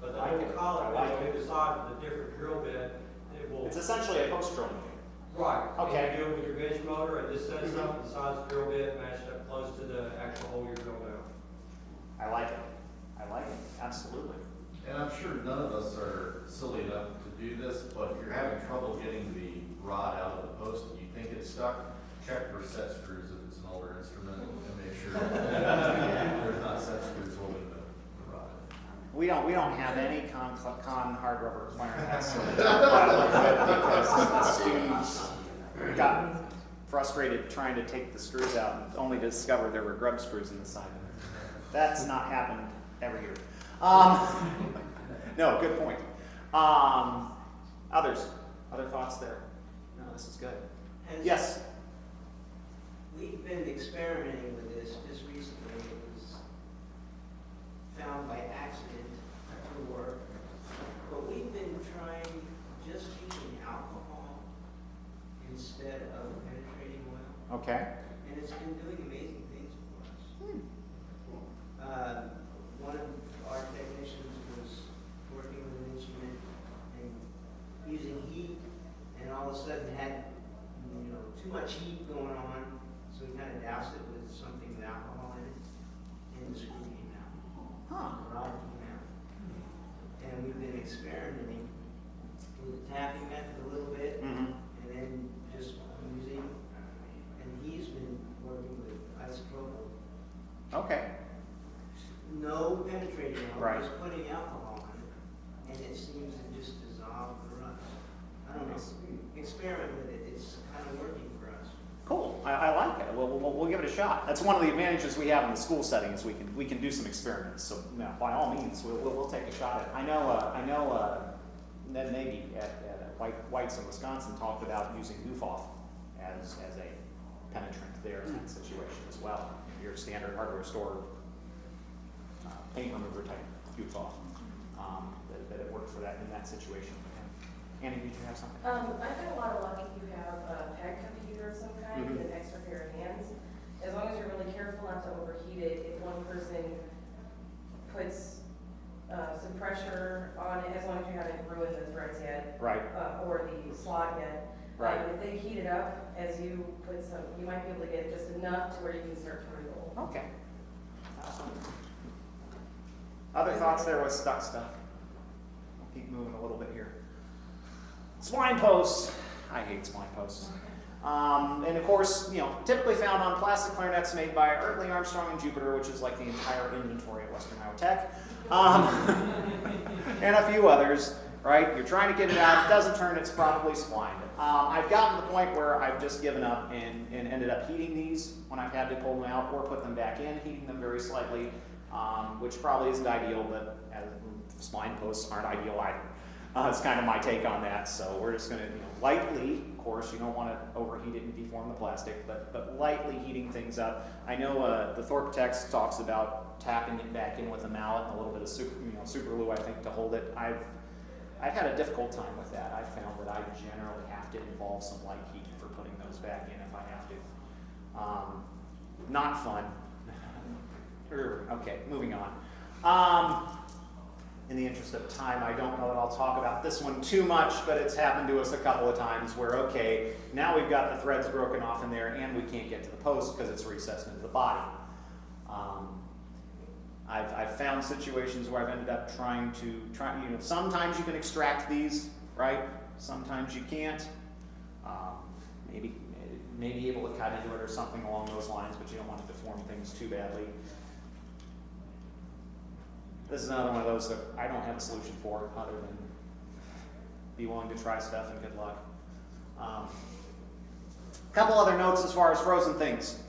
But the I like whole it. collar, I like on it. either side of the different drill bit, it will. It's essentially a post drill machine. Right. Okay. And you do it with your bench motor, and just set something the size of the drill bit matched up close to the actual hole you're drilling out. I like it. I like it. Absolutely. And I'm sure none of us are silly enough to do this, but if you're having trouble getting the rod out of the post and you think it's stuck, check for set screws if it's an older instrument and make sure there's not set screws holding the rod. We don't have any con hard rubber clarinets because the students got frustrated trying to take the screws out and only to discover there were grub screws in the side. That's not happened every year. No, good point. Other thoughts there? No, this is good. Yes. We've been experimenting with this just recently. It was found by accident to work. But we've been trying just using alcohol instead of penetrating oil. Okay. And it's been doing amazing things for us. One of our technicians was working with an instrument and using heat, and all of a sudden had, too much heat going on, so we kind of doused it with something with alcohol in it, and the screw came out. Huh. The rod came out. And we've been experimenting with the tapping method a little bit, Mm-hmm. and then just using, and he's been working with isopropyl. Okay. No penetrating oil, Right. just putting alcohol in it, and it seems to just dissolve the rust. I don't know, experiment with it, it's kind of working for us. Cool. I like it. We'll give it a shot. That's one of the advantages we have in the school setting is we can do some experiments. So by all means, we'll take a shot at it. I know Ned Nagy at White's in Wisconsin talked about using goof off as a penetrant there in that situation as well. Your standard hardware store paint remover type goof off. That it worked for that in that situation. Annie, did you have something? I've had a lot of luck if you have a PEG computer of some kind with an extra pair of hands. As long as you're really careful not to overheat it, if one person puts some pressure on it, as long as you haven't ruined the threads yet. Right. Or the slot yet. Right. If they heat it up, as you put some, you might be able to get just enough to where you can start to wriggle. Okay. Other thoughts there with stuck stuff? We'll keep moving a little bit here. Spline posts. I hate spline posts. And of course, typically found on plastic clarinets made by Ertley, Armstrong, and Jupiter, which is like the entire inventory of Western Iowa Tech. And a few others, right? You're trying to get it out, it doesn't turn, it's probably splined. I've gotten to the point where I've just given up and ended up heating these when I've had to pull them out or put them back in, heating them very slightly, which probably isn't ideal, but spline posts aren't ideal either. It's kind of my take on that. So we're just going to, lightly, of course, you don't want to overheat it and deform the plastic, but lightly heating things up. I know the Thorpe text talks about tapping it back in with a mallet and a little bit of super glue, I think, to hold it. I've had a difficult time with that. I've found that I generally have to involve some light heat for putting those back in if I have to. Not fun. Okay, moving on. In the interest of time, I don't know that I'll talk about this one too much, but it's happened to us a couple of times where, okay, now we've got the threads broken off in there and we can't get to the post because it's recessed into the body. I've found situations where I've ended up trying to, sometimes you can extract these, right? Sometimes you can't. Maybe able to cut into it or something along those lines, but you don't want to deform things too badly. This is another one of those that I don't have a solution for other than be willing to try stuff and good luck. Couple other notes as far as frozen things.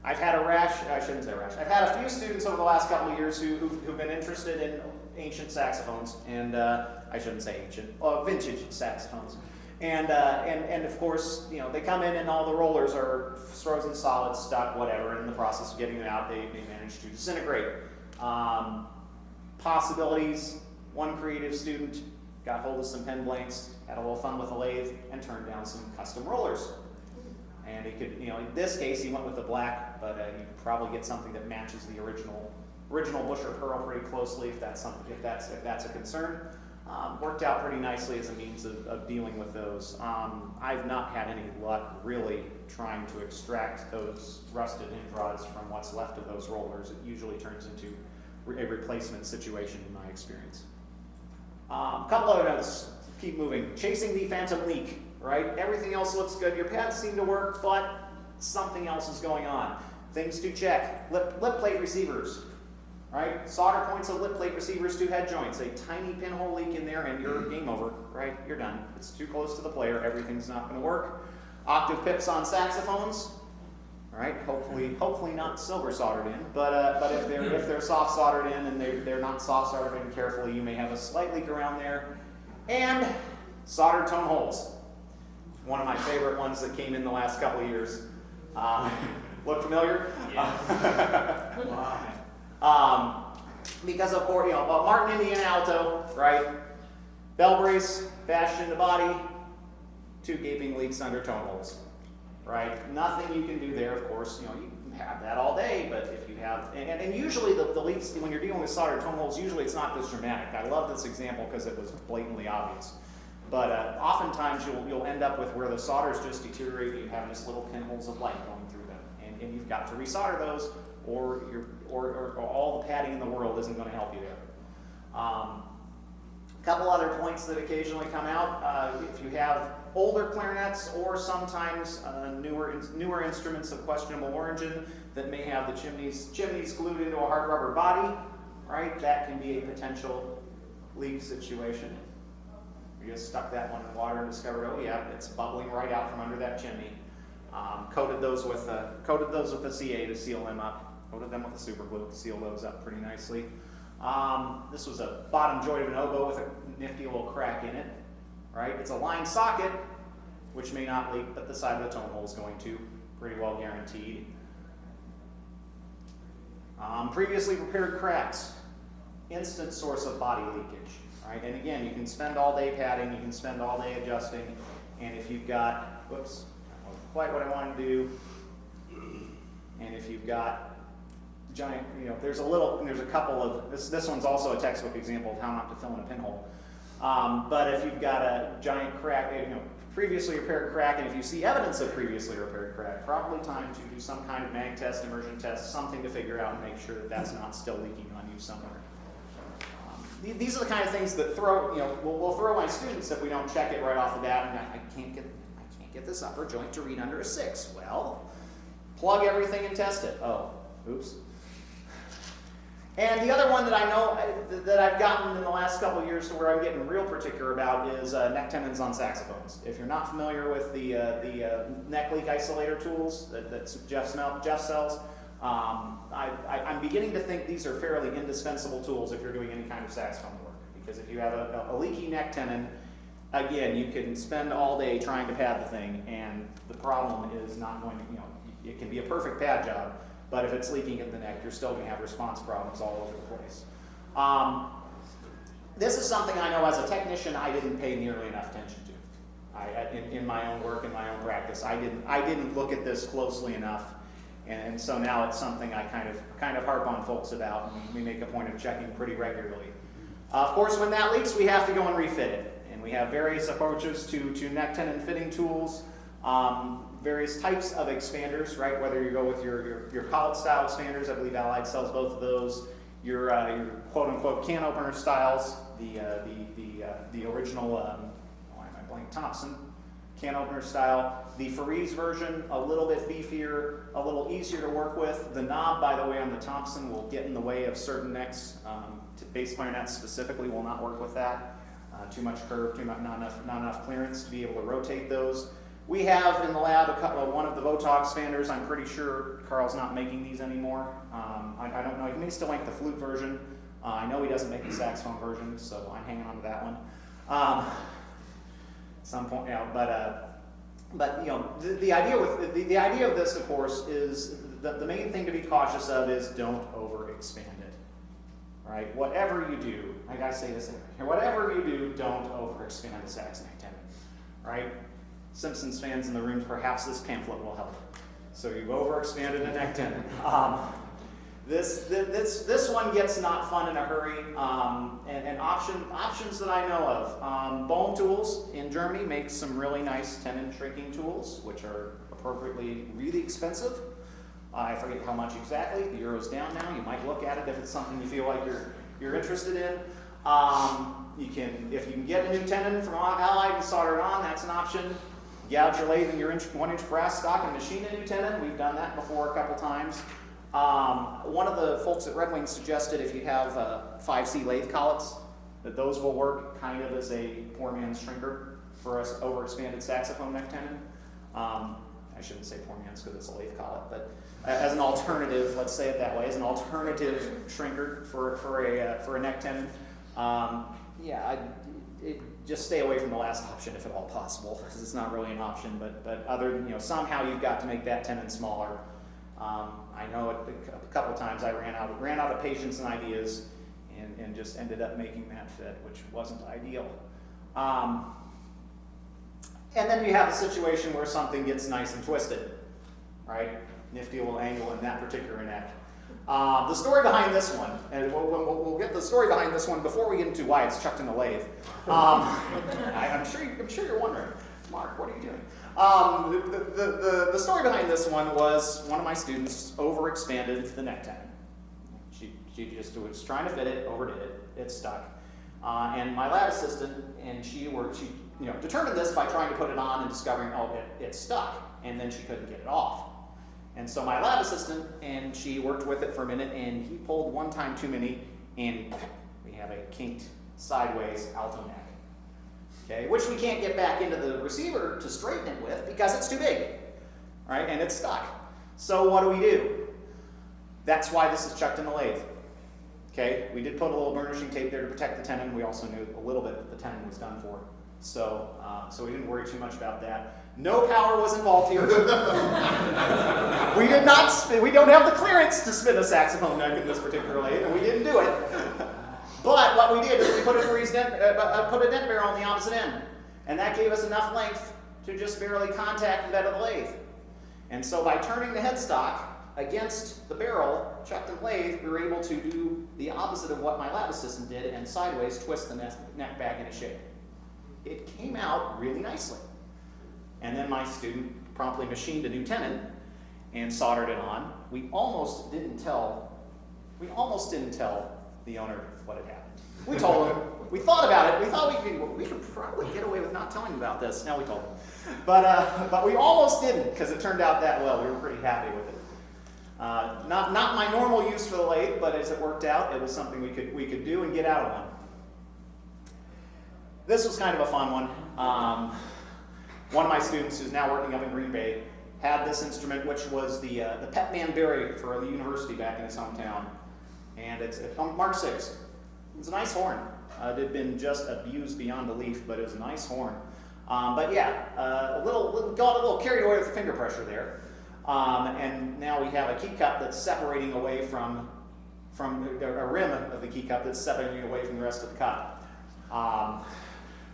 I've had a rash, I shouldn't say rash, I've had a few students over the last couple of years who've been interested in ancient saxophones, and I shouldn't say ancient, vintage saxophones. And of course, you know, they come in and all the rollers are frozen solid, stuck, whatever. In the process of getting them out, they manage to disintegrate. Possibilities, one creative student got hold of some pen blanks, had a little fun with a lathe, and turned down some custom rollers. And he could, you know, in this case, he went with the black, but you could probably get something that matches the original Busher Pearl pretty closely if that's something, if that's a concern. Worked out pretty nicely as a means of dealing with those. I've not had any luck really trying to extract those rusted hinge rods from what's left of those rollers. It usually turns into a replacement situation in my experience. A couple other notes, keep moving. Chasing the phantom leak, right? Everything else looks good. Your pads seem to work, but something else is going on. Things to check. Lip plate receivers, right? Solder points of lip plate receivers to head joints. A tiny pinhole leak in there and you're game over, right? You're done. It's too close to the player. Everything's not going to work. Octave pips on saxophones, right? Hopefully not silver soldered in, but if they're soft soldered in and they're not soft soldered in carefully, you may have a slight leak around there. And soldered tone holes. One of my favorite ones that came in the last couple of years. Look familiar? Yeah. Because of course, you know, Martin Indian alto, right? Bell brace bashed in the body, 2 gaping leaks under tone holes, right? Nothing you can do there, of course. You know, you can have that all day, but if you have, and usually the leaks, when you're dealing with soldered tone holes, usually it's not this dramatic. I love this example because it was blatantly obvious. But oftentimes you'll end up with where the solders just deteriorate, you have just little pinholes of light going through them, and you've got to resolder those, or all the padding in the world isn't going to help you there. A couple other points that occasionally come out, if you have older clarinets or sometimes newer instruments of questionable origin that may have the chimneys glued into a hard rubber body, right? That can be a potential leak situation. You just stuck that one in water and discovered, oh yeah, it's bubbling right out from under that chimney. Coated those with a CA to seal them up. Coated them with a super glue to seal those up pretty nicely. This was a bottom joint of an oboe with a nifty little crack in it, right? It's a line socket, which may not leak, but the side of the tone hole is going to, pretty well guaranteed. Previously prepared cracks, instant source of body leakage, right? And again, you can spend all day padding, you can spend all day adjusting, and if you've got, whoops, that wasn't quite what I wanted to do, and if you've got giant, you know, there's a couple of, this one's also a textbook example of how not to fill in a pinhole. But if you've got a giant crack, you know, previously repaired crack, and if you see evidence of previously repaired crack, probably time to do some kind of mag test, immersion test, something to figure out and make sure that that's not still leaking on you somewhere. These are the kind of things that we'll throw my students if we don't check it right off the bat, and I can't get this upper joint to read under a 6. Well, plug everything and test it. Oh, oops. And the other one that I know that I've gotten in the last couple of years to where I'm getting real particular about is neck tenons on saxophones. If you're not familiar with the neck leak isolator tools that Jeff sells, I'm beginning to think these are fairly indispensable tools if you're doing any kind of saxophone work. Because if you have a leaky neck tenon, again, you can spend all day trying to pad the thing, and the problem is not going to, it can be a perfect pad job, but if it's leaking at the neck, you're still going to have response problems all over the place. This is something I know as a technician I didn't pay nearly enough attention to. In my own work, in my own practice, I didn't look at this closely enough, and so now it's something I kind of harp on folks about, and we make a point of checking pretty regularly. Of course, when that leaks, we have to go and refit it, and we have various approaches to neck tenon fitting tools. Various types of expanders, right? Whether you go with your collet style expanders, I believe Allied sells both of those. Your quote unquote can opener styles, the original, why am I blank? Thompson can opener style. The Farise version, a little bit beefier, a little easier to work with. The knob, by the way, on the Thompson will get in the way of certain necks. Bass clarinets specifically will not work with that. Too much curve, not enough clearance to be able to rotate those. We have in the lab one of the Votox expanders. I'm pretty sure Carl's not making these anymore. I don't know. He may still make the flute version. I know he doesn't make the saxophone version, so I'm hanging on to that one. At some point, but you know, the idea with the idea of this, of course, is the main thing to be cautious of is don't overexpand it. Right? Whatever you do, like I say this, whatever you do, don't overexpand the sax neck tendon. Right? Simpsons fans in the room, perhaps this pamphlet will help. So you've overexpanded a neck tendon. This one gets not fun in a hurry. And options that I know of. Bohm Tools in Germany makes some really nice tendon shrinking tools, which are appropriately really expensive. I forget how much exactly. The euro's down now. You might look at it if it's something you feel like you're interested in. If you can get a new tendon from Allied and solder it on, that's an option. Gouge your lathe in your 1-inch brass stock and machine a new tendon. We've done that before a couple times. One of the folks at Red Wing suggested if you have 5C lathe collets, that those will work kind of as a poor man's shrinker for us overexpanded saxophone neck tendon. I shouldn't say poor man's because it's a lathe collet, but as an alternative, let's say it that way, as an alternative shrinker for a neck tendon. Just stay away from the last option if at all possible, because it's not really an option. But other than, somehow you've got to make that tendon smaller. I know a couple times I ran out of patience and ideas, and just ended up making that fit, which wasn't ideal. And then you have a situation where something gets nice and twisted, right? Nifty little angle in that particular neck. The story behind this one, and we'll get the story behind this one before we get into why it's chucked in the lathe. I'm sure you're wondering, Mark, what are you doing? The story behind this one was one of my students overexpanded the neck tendon. She just was trying to fit it, overdid it, it stuck. And my lab assistant and she determined this by trying to put it on and discovering, it stuck, and then she couldn't get it off. And so my lab assistant and she worked with it for a minute, and he pulled one time too many, and we have a kinked sideways alto neck. Okay, which we can't get back into the receiver to straighten it with because it's too big, right? And it's stuck. So what do? That's why this is chucked in the lathe. Okay, we did put a little burnishing tape there to protect the tendon. We also knew a little bit that the tendon was done for. So we didn't worry too much about that. No power was involved here. We don't have the clearance to spin a saxophone neck in this particular lathe, and we didn't do it. But what we did is we put a dent barrel on the opposite end, and that gave us enough length to just barely contact the bed of the lathe. And so by turning the headstock against the barrel, chucked in the lathe, we were able to do the opposite of what my lab assistant did and sideways twist the neck back into shape. It came out really nicely. And then my student promptly machined a new tendon and soldered it on. We almost didn't tell the owner what had happened. We told him. We thought about it. We thought we could probably get away with not telling him about this. Now we told him. But we almost didn't, because it turned out that well. We were pretty happy with it. Not my normal use for the lathe, but as it worked out, it was something we could do and get out of one. This was kind of a fun one. One of my students, who's now working up in Green Bay, had this instrument, which was the Petman Berry for the university back in his hometown. And it's Mark 6. It's a nice horn. It had been just abused beyond belief, but it was a nice horn. Got a little carried away with the finger pressure there. And now we have a key cup that's separating away from a rim of the key cup that's separating away from the rest of the cup.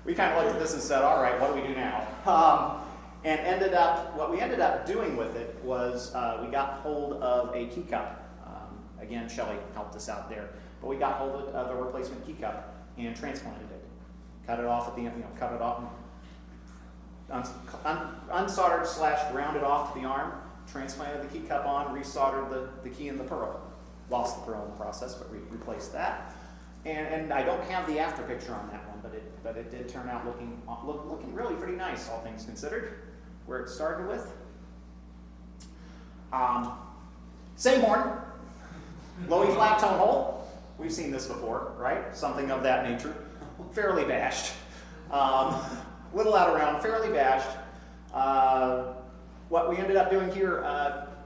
We kind of looked at this and said, all right, what do we do now? What we ended up doing with it was we got hold of a key cup. Again, Shelley helped us out there. But we got hold of a replacement key cup and transplanted it. Cut it off at the end, cut it off, unsoldered / grounded off to the arm, transplanted the key cup on, resoldered the key and the pearl. Lost the pearl in the process, but we replaced that. And I don't have the after picture on that one, but it did turn out looking really pretty nice, all things considered, where it started with. Same horn, low E flat tone hole. We've seen this before, right? Something of that nature. Fairly bashed. Little out around, fairly bashed. What we ended up doing here,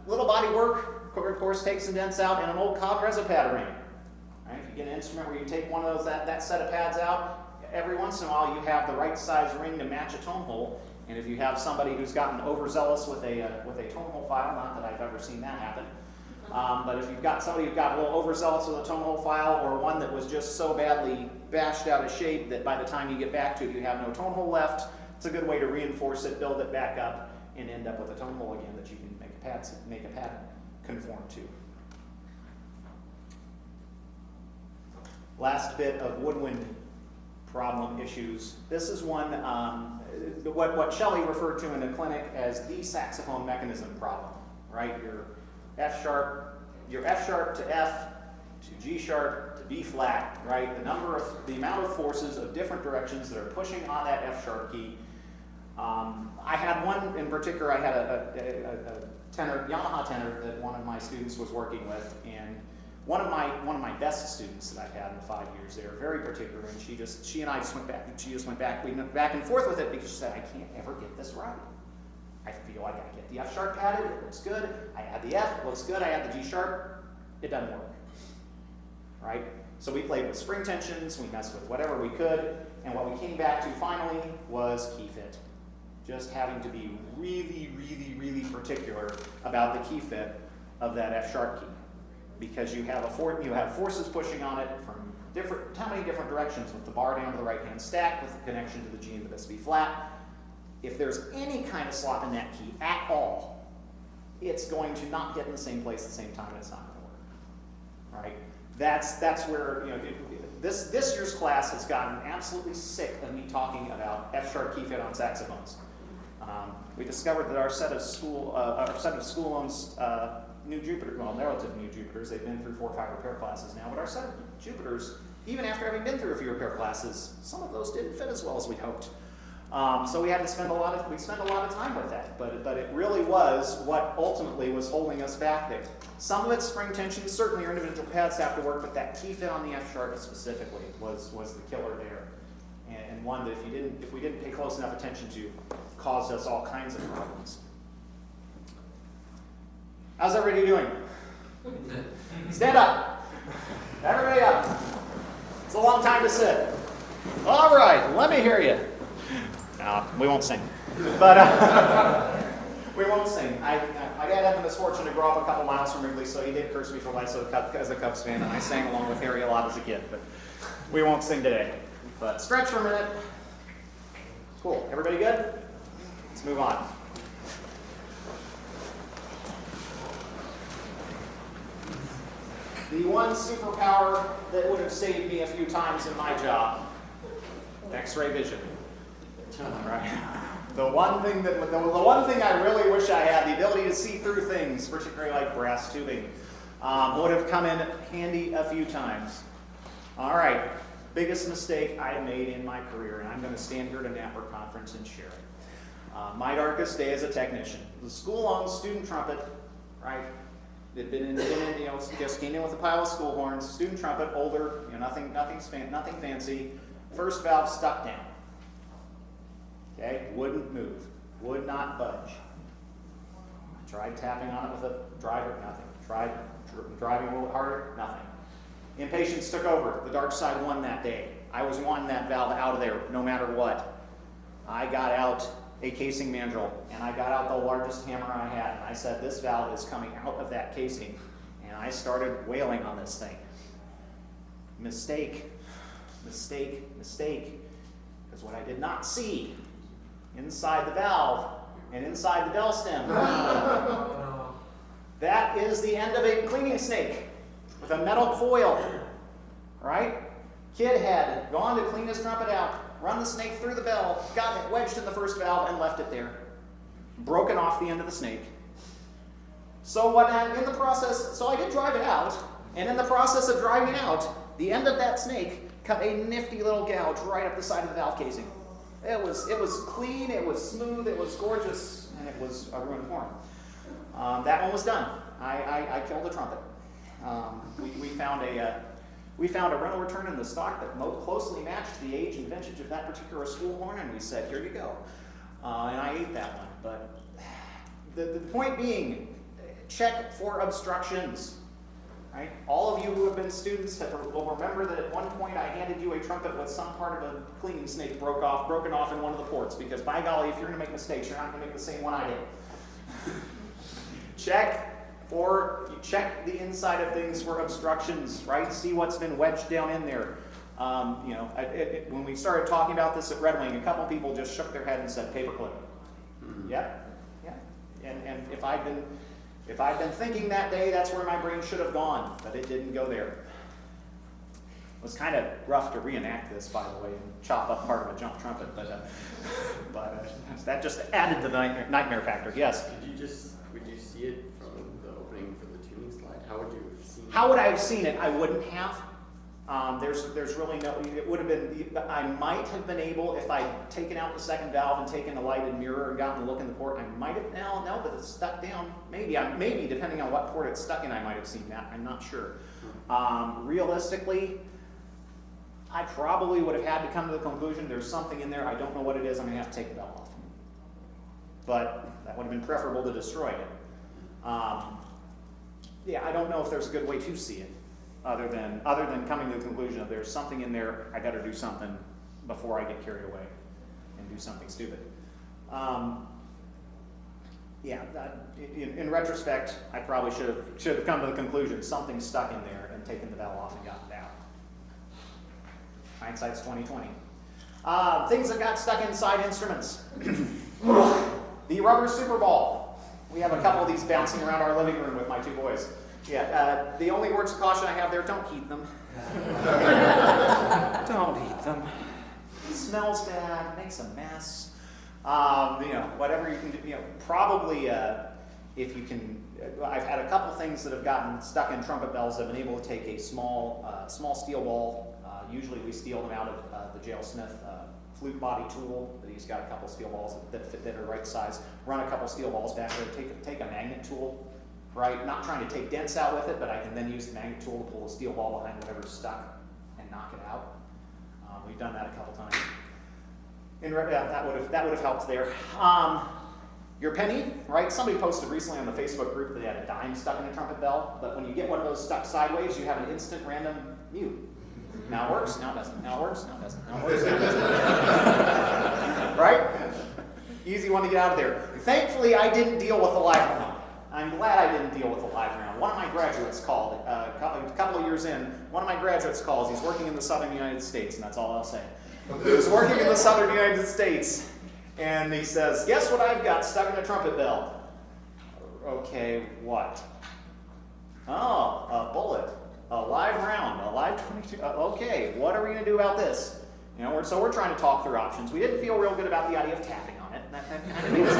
little body work, of course, takes and dents out, and an old cob resin pad ring. Right? If you get an instrument where you take one of those, that set of pads out, every once in a while you have the right size ring to match a tone hole. And if you have somebody who's gotten overzealous with a tone hole file, not that I've ever seen that happen, but if you've got somebody who got a little overzealous with a tone hole file, or one that was just so badly bashed out of shape that by the time you get back to it you have no tone hole left, it's a good way to reinforce it, build it back up, and end up with a tone hole again that you can make a pad conform to. Last bit of woodwind problem issues. This is one, what Shelley referred to in the clinic as the saxophone mechanism problem, right? Your F sharp to F to G sharp to B flat, right? The amount of forces of different directions that are pushing on that F sharp key. I had one in particular. I had a tenor, Yamaha tenor, that one of my students was working with, and one of my best students that I've had in the 5 years there, very particular, and she and I just went back, we went back and forth with it because she said, I can't ever get this right. I feel like I get the F sharp padded, it looks good. I add the F, it looks good. I add the G sharp, it doesn't work, right? So we played with spring tensions, we messed with whatever we could, and what we came back to finally was key fit. Just having to be really, really, really particular about the key fit of that F sharp key, because you have forces pushing on it from how many different directions, with the bar down to the right hand stack, with the connection to the G and the B flat. If there's any kind of slop in that key at all, it's going to not hit in the same place at the same time, and it's not going to work. Right? That's where this year's class has gotten absolutely sick of me talking about F sharp key fit on saxophones. We discovered that our set of school owns new Jupiter, well, relative new Jupiters. They've been through 4 or 5 repair classes now, but our set of Jupiters, even after having been through a few repair classes, some of those didn't fit as well as we'd hoped. So we had to spend a lot of time with that, but it really was what ultimately was holding us back there. Some of it's spring tension, certainly your individual pads have to work, but that key fit on the F sharp specifically was the killer there, and one that if we didn't pay close enough attention to, caused us all kinds of problems. How's everybody doing? Stand up. Everybody up. It's a long time to sit. All right, let me hear you. No, we won't sing. But we won't sing. My dad had the misfortune to grow up a couple miles from Wrigley, so he did curse me for life as a Cubs fan, and I sang along with Harry a lot as a kid, but we won't sing today. But stretch for a minute. Cool. Everybody good? Let's move on. The one superpower that would have saved me a few times in my job, X-ray vision. Right. The one thing I really wish I had, the ability to see through things, particularly like brass tubing, would have come in handy a few times. All right, biggest mistake I made in my career, and I'm going to stand here at a NAPBIRT conference and share it. My darkest day as a technician. The school-owned student trumpet, right? They'd just came in with a pile of school horns. Student trumpet, older, nothing fancy. First valve stuck down. Okay, wouldn't move, would not budge. I tried tapping on it with a driver, nothing. Tried driving a little harder, nothing. Impatience took over. The dark side won that day. I was wanting that valve out of there no matter what. I got out a casing mandrel, and I got out the largest hammer I had, and I said, this valve is coming out of that casing, and I started wailing on this thing. Mistake, because what I did not see inside the valve and inside the bell stem, that is the end of a cleaning snake with a metal coil, right? Kid had gone to clean his trumpet out, run the snake through the bell, got it wedged in the first valve, and left it there. Broken off the end of the snake. So I did drive it out, and in the process of driving out, the end of that snake cut a nifty little gouge right up the side of the valve casing. It was clean, it was smooth, it was gorgeous, and it was a ruined horn. That one was done. I killed the trumpet. We found a rental return in the stock that most closely matched the age and vintage of that particular school horn, and we said, here you go. and I ate that one. But the point being, check for obstructions. Right? All of you who have been students will remember that at one point I handed you a trumpet with some part of a cleaning snake broken off in one of the ports, because by golly, if you're going to make mistakes, you're not going to make the same one I did. Check the inside of things for obstructions, right? See what's been wedged down in there. When we started talking about this at Red Wing, a couple people just shook their head and said paperclip. Yep. And if I'd been thinking that day, that's where my brain should have gone, but it didn't go there. It was kind of rough to reenact this, by the way, and chop up part of a jump trumpet, but that just added to the nightmare factor. Yes. Would you see it from the opening for the tuning slide? How would you have seen it? How would I have seen it? I wouldn't have. There's really no. It would have been. I might have been able, if I'd taken out the second valve and taken a lighted mirror and gotten a look in the port. I might have. No, but it's stuck down. Maybe depending on what port it's stuck in, I might have seen that. I'm not sure. Realistically, I probably would have had to come to the conclusion there's something in there. I don't know what it is. I'm gonna have to take the valve off. But that would have been preferable to destroy it. I don't know if there's a good way to see it. Other than coming to the conclusion of there's something in there, I better do something before I get carried away and do something stupid. In retrospect, I probably should have come to the conclusion something's stuck in there and taken the valve off and gotten it out. Hindsight's 20/20. Things that got stuck inside instruments. The rubber Super Ball. We have a couple of these bouncing around our living room with my two boys. The only words of caution I have there, don't heat them. Don't heat them. It smells bad, makes a mess. Whatever you can do, probably if you can, I've had a couple things that have gotten stuck in trumpet bells. I've been able to take a small steel ball. Usually we steal them out of the Jail Smith flute body tool, but he's got a couple steel balls that are right size. Run a couple steel balls back there, take a magnet tool, right? Not trying to take dents out with it, but I can then use the magnet tool to pull a steel ball behind whatever's stuck and knock it out. We've done that a couple times. That would have helped there. Your penny, right? Somebody posted recently on the Facebook group that they had a dime stuck in a trumpet bell, but when you get one of those stuck sideways, you have an instant random mute. Now it works, now it doesn't. Now it works, now it doesn't. Now it works, now it doesn't. Right? Easy one to get out of there. Thankfully, I didn't deal with a live round. I'm glad I didn't deal with a live round. One of my graduates called, a couple of years in, one of my graduates calls. He's working in the southern United States, and that's all I'll say. He was working in the southern United States, and he says, guess what I've got stuck in a trumpet bell? Okay, what? Oh, a bullet. A live round, a live 22. Okay, what are we going to do about this? So we're trying to talk through options. We didn't feel real good about the idea of tapping on it. That kind of made us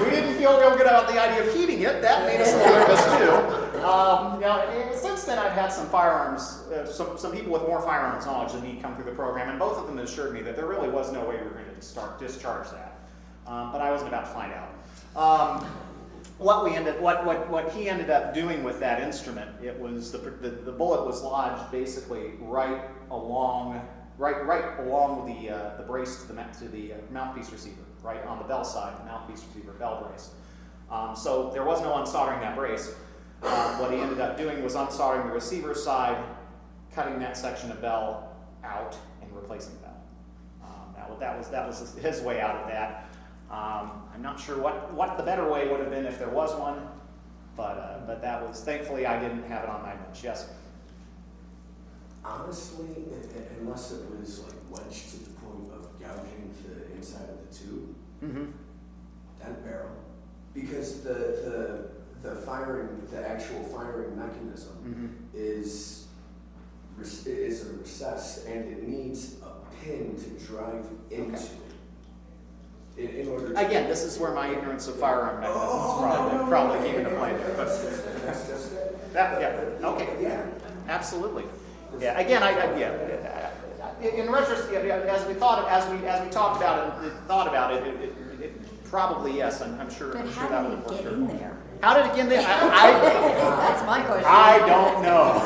We didn't feel real good about the idea of heating it. That made us a little nervous too. Since then, I've had some firearms, some people with more firearms knowledge than me come through the program, and both of them assured me that there really was no way we were going to discharge that. But I wasn't about to find out. What he ended up doing with that instrument, it was the bullet was lodged basically right along the brace to the mouthpiece receiver, right on the bell side, the mouthpiece receiver bell brace. So there was no unsoldering that brace. What he ended up doing was unsoldering the receiver side, cutting that section of bell out, and replacing the bell. That was his way out of that. I'm not sure what the better way would have been if there was one, but that was, thankfully I didn't have it on my bench. Yes? Honestly, unless it was like wedged to the point of gouging the inside of the tube, that barrel, because the actual firing mechanism is a recess, and it needs a pin to drive into it. In order to Again, this is where my ignorance of firearm mechanisms probably came into play there. But that's just it. Okay. Yeah. Absolutely. Yeah. Again, in retrospect, as we talked about it, it probably yes. I'm sure. But I'm sure how that did would it have get worked. in there? How did it get in there? That's my question. I don't know.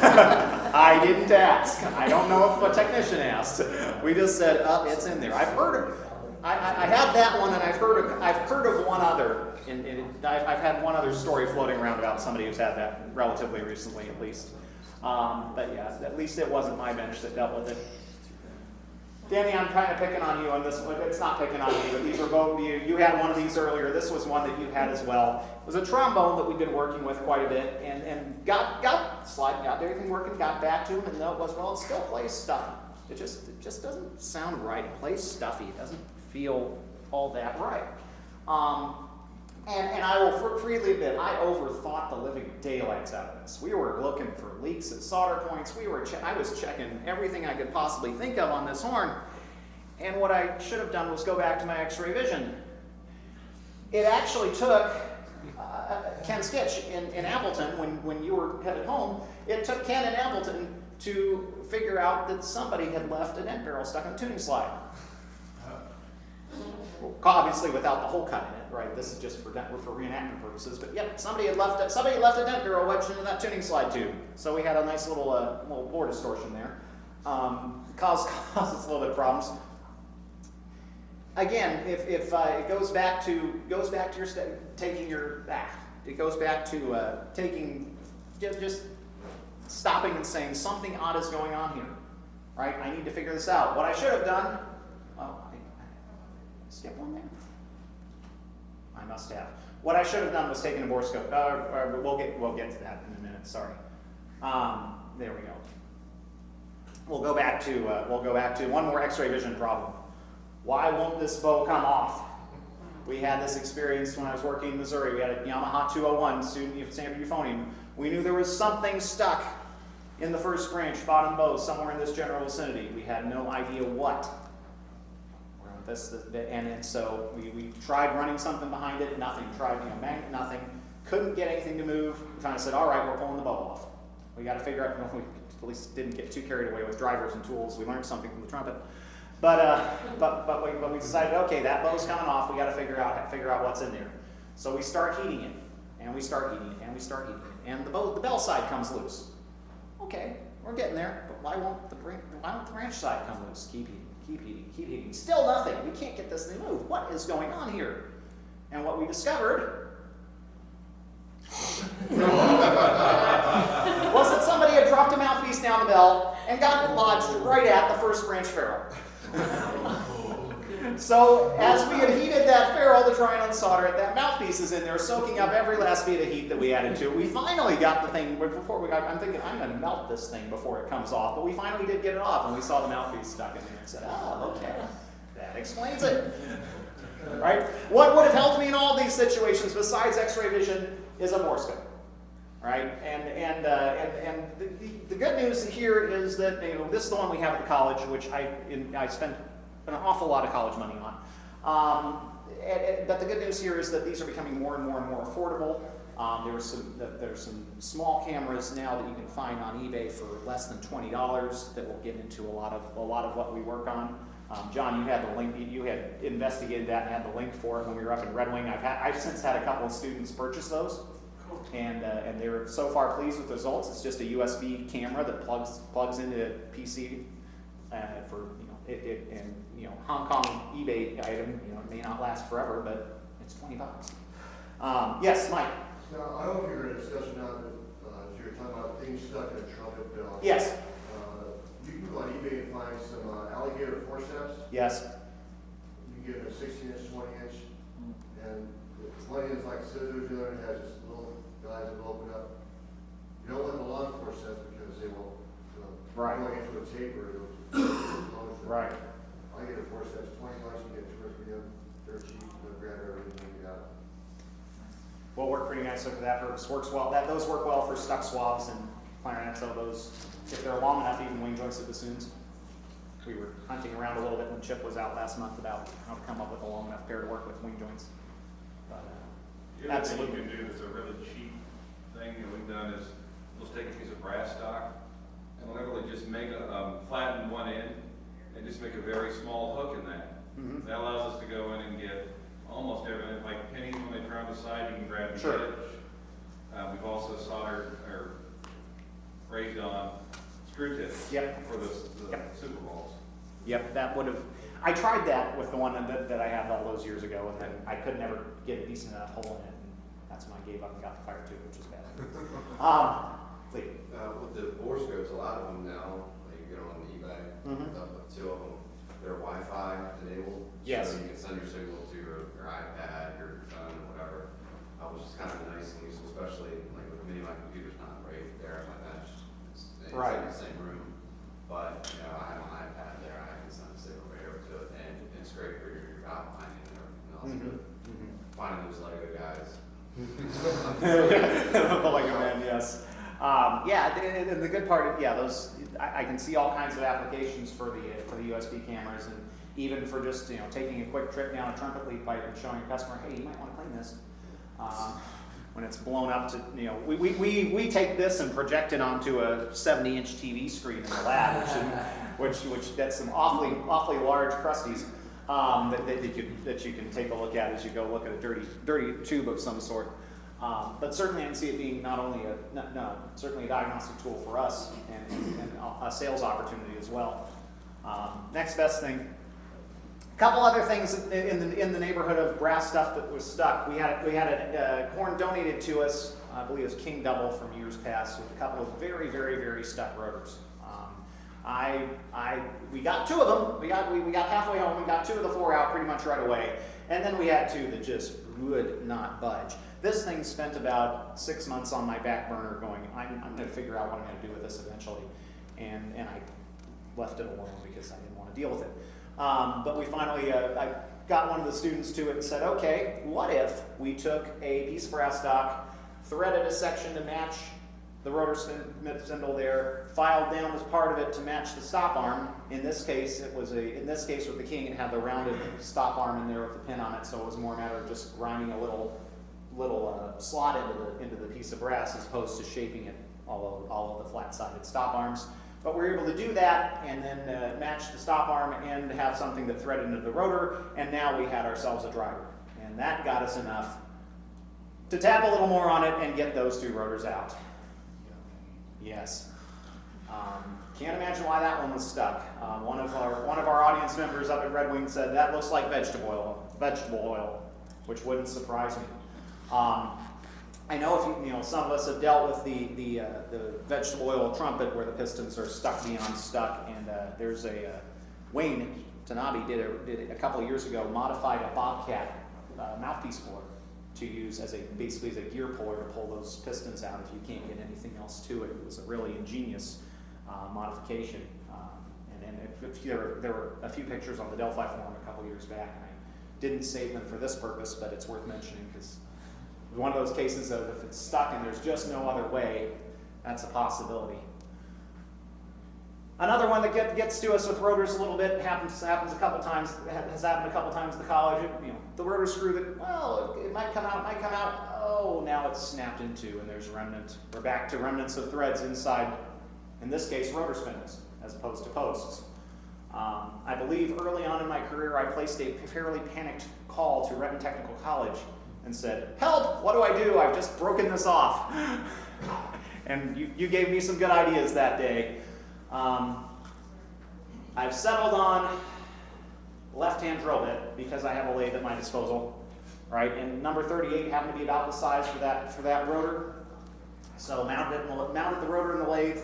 I didn't ask. I don't know if a technician asked. We just said, it's in there. I've heard of it. I had that one, and I've heard of one other. I've had one other story floating around about somebody who's had that relatively recently, at least. But yeah, at least it wasn't my bench that dealt with it. Danny, I'm kind of picking on you on this one. It's not picking on you, but these were both you. You had one of these earlier. This was one that you had as well. It was a trombone that we've been working with quite a bit, and got everything working, got back to him, and though it was, well, it still plays stuffy. It just doesn't sound right. It plays stuffy. It doesn't feel all that right. And I will freely admit, I overthought the living daylights out of this. We were looking for leaks at solder points. I was checking everything I could possibly think of on this horn. And what I should have done was go back to my X-ray vision. It actually took Ken Stitch in Appleton, when you were headed home, it took Ken in Appleton to figure out that somebody had left a dent barrel stuck in a tuning slide. Obviously without the hole cut in it, right? This is just for reenactment purposes. But yep, somebody had left a dent barrel wedged into that tuning slide tube. So we had a nice little bore distortion there. Causes a little bit of problems. Again, if it goes back to just stopping and saying something odd is going on here, right? I need to figure this out. What I should have done. Skip one there? I must have. What I should have done was taken a borescope. We'll get to that in a minute. Sorry. There we go. We'll go back to one more X-ray vision problem. Why won't this bow come off? We had this experience when I was working in Missouri. We had a Yamaha 201 student standard euphonium. We knew there was something stuck in the first branch, bottom bow, somewhere in this general vicinity. We had no idea what. And so we tried running something behind it, nothing. Tried magnet, nothing. Couldn't get anything to move. We kind of said, all right, we're pulling the bow off. We got to figure out, we at least didn't get too carried away with drivers and tools. We learned something from the trumpet. But we decided, okay, that bow's coming off. We got to figure out what's in there. So we start heating it, and we start heating it, and we start heating it, and the bell side comes loose. Okay, we're getting there, but why won't the branch side come loose? Keep heating. Still nothing. We can't get this thing moved. What is going on here? And what we discovered was that somebody had dropped a mouthpiece down the bell and got it lodged right at the first branch ferrule. So as we had heated that ferrule to try and unsolder it, that mouthpiece is in there soaking up every last bit of heat that we added to it. We finally got the thing, I'm thinking I'm going to melt this thing before it comes off, but we finally did get it off, and we saw the mouthpiece stuck in there and said, oh, okay, that explains it. Right? What would have helped me in all these situations besides X-ray vision is a borescope. Right? And the good news here is that this is the one we have at the college, which I spent an awful lot of college money on. But the good news here is that these are becoming more and more and more affordable. There's some small cameras now that you can find on eBay for less than $20 that will get into a lot of what we work on. John, you had the link. You had investigated that and had the link for it when we were up in Red Wing. I've since had a couple of students purchase those, and they were so far pleased with the results. It's just a USB camera that plugs into a PC for Hong Kong eBay item. It may not last forever, but it's $20. Yes, Mike. Now, I don't know if you're in a discussion now that as you're talking about things stuck in a trumpet bell. Yes. You can go on eBay and find some alligator forceps. Yes. You can get a 16-inch, 20-inch, and one is like scissors, the other one has just little guys that will open up. You don't want the long forceps because they will Right. go into a tape or it'll Right. I get a forceps, $20, you get 2 or 3 of them. They're cheap, they'll grab everything you got. Will work pretty nicely for that purpose. Works well. Those work well for stuck swabs and clarinets. So those, if they're long enough, even wing joints of bassoons. We were hunting around a little bit when Chip was out last month about how to come up with a long enough pair to work with wing joints. But, the other thing you can do that's a really cheap thing that we've done is we'll take a piece of brass stock and literally just make flatten one end and just make a very small hook in that. Mm-hmm. That allows us to go in and get almost everything, like pennies when they turn on the side, you can grab the Sure. edge. We've also soldered or raised on screw tips Yep. for the Yep. Super Bowls. Yep, that would have, I tried that with the one that I had all those years ago, and then I could never get a decent enough hole in it, and that's when I gave up and got the fire tube, which is bad. Lee. With the bore scopes, a lot of them now, like you get on eBay, two of them, they're Wi-Fi enabled. Yes. So you can send your signal to your iPad, your phone, or whatever, which is kind of nice and useful, especially like with me, my computer's not right there at my bench. It's Right. in the same room, but you know, I have an iPad there, I can send a signal right over to it, and it's great for your outlining and everything else. But finding those Lego guys. The Lego man, yes. Yeah, and the good part, yeah, those I can see all kinds of applications for the USB cameras, and even for just taking a quick trip down a trumpet lead pipe and showing a customer, hey, you might want to clean this. When it's blown up to we take this and project it onto a 70-inch TV screen in the lab, which that's some awfully large crusties that you can take a look at as you go look at a dirty tube of some sort. But certainly I can see it being not only certainly a diagnostic tool for us and a sales opportunity as well. Next best thing. A couple other things in the neighborhood of brass stuff that was stuck. We had a corn donated to us. I believe it was King Double from years past, with a couple of very, very, very stuck rotors. We got two of them. We got halfway home. We got two of the four out pretty much right away, and then we had two that just would not budge. This thing spent about 6 months on my back burner, going, I'm going to figure out what I'm going to do with this eventually, and I left it alone because I didn't want to deal with it. But we finally, I got one of the students to it and said, okay, what if we took a piece of brass stock, threaded a section to match the rotor spindle there, filed down as part of it to match the stop arm. In this case, with the King, it had the rounded stop arm in there with the pin on it, so it was more a matter of just grinding a little slot into the piece of brass as opposed to shaping it all of the flat-sided stop arms. But we were able to do that and then match the stop arm and have something that threaded into the rotor, and now we had ourselves a driver. And that got us enough to tap a little more on it and get those two rotors out. Yes. Can't imagine why that one was stuck. One of our audience members up at Red Wing said that looks like vegetable oil, which wouldn't surprise me. I know if some of us have dealt with the vegetable oil trumpet where the pistons are stuck beyond stuck, and there's Wayne Tanabe did a couple of years ago modified a Bobcat mouthpiece puller to use basically as a gear puller to pull those pistons out if you can't get anything else to it. It was a really ingenious modification, and there were a few pictures on the Delphi forum a couple years back, and I didn't save them for this purpose, but it's worth mentioning because it was one of those cases of if it's stuck and there's just no other way, that's a possibility. Another one that gets to us with rotors a little bit happens a couple times. Has happened a couple times at the college. The rotor screw that it might come out. Oh, now it's snapped into, and there's remnant. We're back to remnants of threads inside. In this case, rotor spindles as opposed to posts. I believe early on in my career, I placed a fairly panicked call to Renton Technical College and said, "Help! What do I do? I've just broken this off." And you gave me some good ideas that day. I've settled on left-hand drill bit because I have a lathe at my disposal, right? And number 38 happened to be about the size for that rotor. So mounted the rotor in the lathe.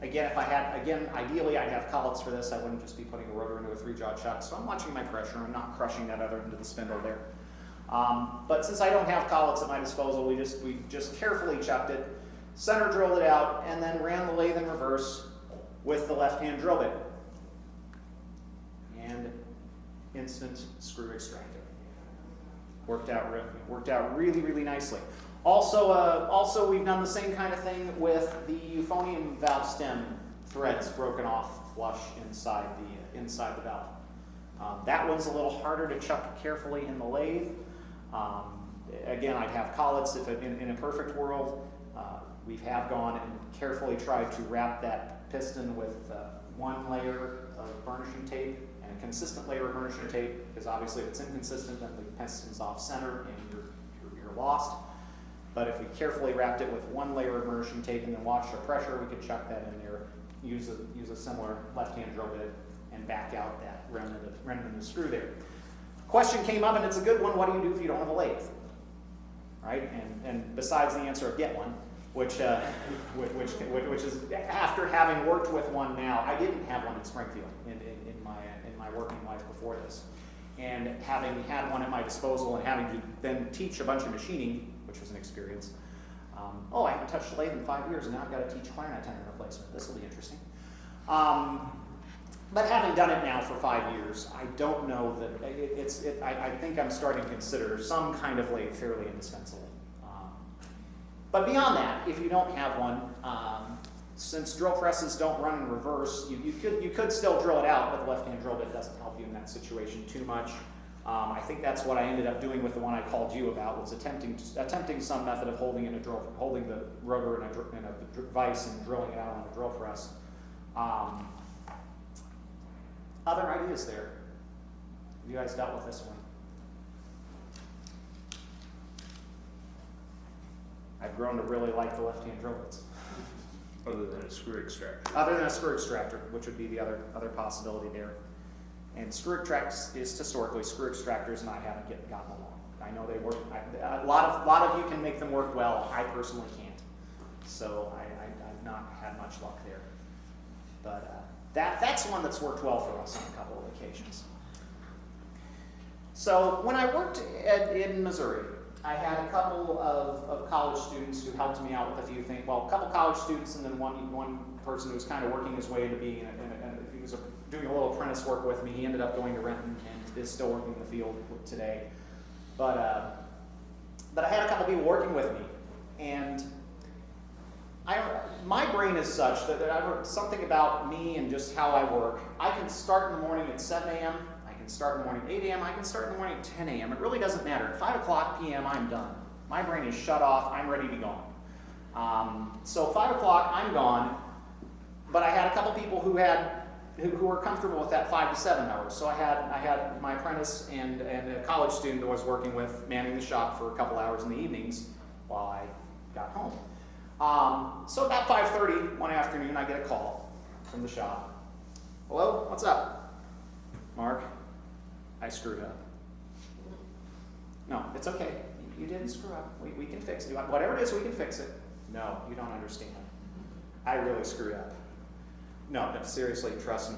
Ideally I'd have collets for this. I wouldn't just be putting a rotor into a 3-jaw chuck. So I'm watching my pressure. I'm not crushing that other end of the spindle there. But since I don't have collets at my disposal, we just carefully chucked it, center drilled it out, and then ran the lathe in reverse with the left-hand drill bit. And instant screw extractor. Worked out really, really nicely. Also, we've done the same kind of thing with the euphonium valve stem threads broken off flush inside the valve. That one's a little harder to chuck carefully in the lathe. Again, I'd have collets if in a perfect world. We have gone and carefully tried to wrap that piston with one layer of burnishing tape and a consistent layer of burnishing tape, because obviously if it's inconsistent, then the piston's off center and you're lost. But if we carefully wrapped it with one layer of burnishing tape and then watched our pressure, we could chuck that in there, use a similar left-hand drill bit, and back out that remnant of the screw there. Question came up, and it's a good one. What do you do if you don't have a lathe? Right? And besides the answer of get one, which is after having worked with one now, I didn't have one in Springfield in my working life before this. And having had one at my disposal and having to then teach a bunch of machining, which was an experience. I haven't touched a lathe in 5 years, and now I've got to teach clarinet tendon replacement. This will be interesting. But having done it now for 5 years, I don't know that I think I'm starting to consider some kind of lathe fairly indispensable. But beyond that, if you don't have one, since drill presses don't run in reverse, you could still drill it out, but the left-hand drill bit doesn't help you in that situation too much. I think that's what I ended up doing with the one I called you about, was attempting some method of holding the rotor in a vise and drilling it out on the drill press. Other ideas there? Have you guys dealt with this one? I've grown to really like the left-hand drill bits. Other than a screw extractor. Other than a screw extractor, which would be the other possibility there. And screw extractors is historically, screw extractors and I haven't gotten along. I know they work, a lot of you can make them work well. I personally can't. So I've not had much luck there. But that's one that's worked well for us on a couple of occasions. So when I worked in Missouri, I had a couple of college students who helped me out with a few things. Well, a couple college students and then one person who was kind of working his way into being, he was doing a little apprentice work with me. He ended up going to Renton and is still working in the field today. But I had a couple people working with me, and my brain is such that something about me and just how I work. I can start in the morning at 7 a.m. I can start in the morning at 8 a.m. I can start in the morning at 10 a.m. It really doesn't matter. At 5 o'clock p.m. I'm done. My brain is shut off. I'm ready to be gone. So 5 o'clock I'm gone. But I had a couple people who were comfortable with that 5 to 7 hours. So I had my apprentice and a college student I was working with manning the shop for a couple hours in the evenings while I got home. So about 5:30 one afternoon, I get a call from the shop. Hello, what's up? Mark, I screwed up. No, it's okay. You didn't screw up. We can fix it. Whatever it is, we can fix it. No, you don't understand. I really screwed up. No, seriously, trust me.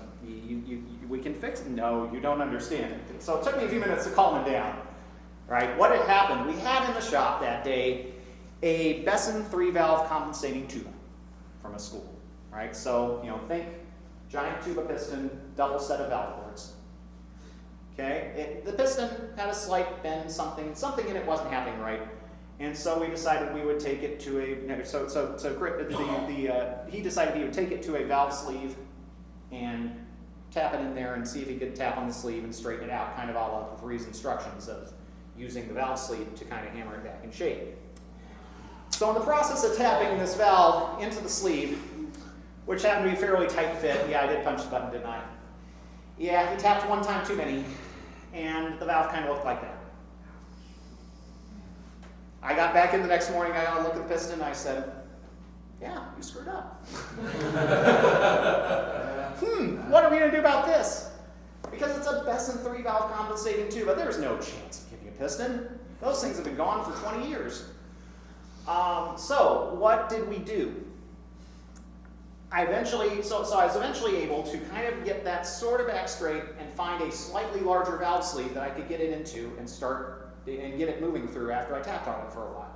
We can fix it. No, you don't understand. So it took me a few minutes to calm him down. Right? What had happened? We had in the shop that day a Besson 3-valve compensating tuba from a school. Right? So, think giant tuba piston, double set of valve ports. Okay? The piston had a slight bend, something in it wasn't happening right. And so we decided we would take it to he decided he would take it to a valve sleeve and tap it in there and see if he could tap on the sleeve and straighten it out, kind of a la the Freeze instructions of using the valve sleeve to kind of hammer it back in shape. So in the process of tapping this valve into the sleeve, which happened to be a fairly tight fit, yeah, I did punch the button, didn't I? Yeah, he tapped one time too many, and the valve kind of looked like that. I got back in the next morning, I got a look at the piston, and I said, yeah, you screwed up. What are we going to do about this? Because it's a Besson 3-valve compensating tuba, there's no chance of getting a piston. Those things have been gone for 20 years. So what did we do? I was eventually able to kind of get that sort of back straight and find a slightly larger valve sleeve that I could get it into and get it moving through after I tapped on it for a while.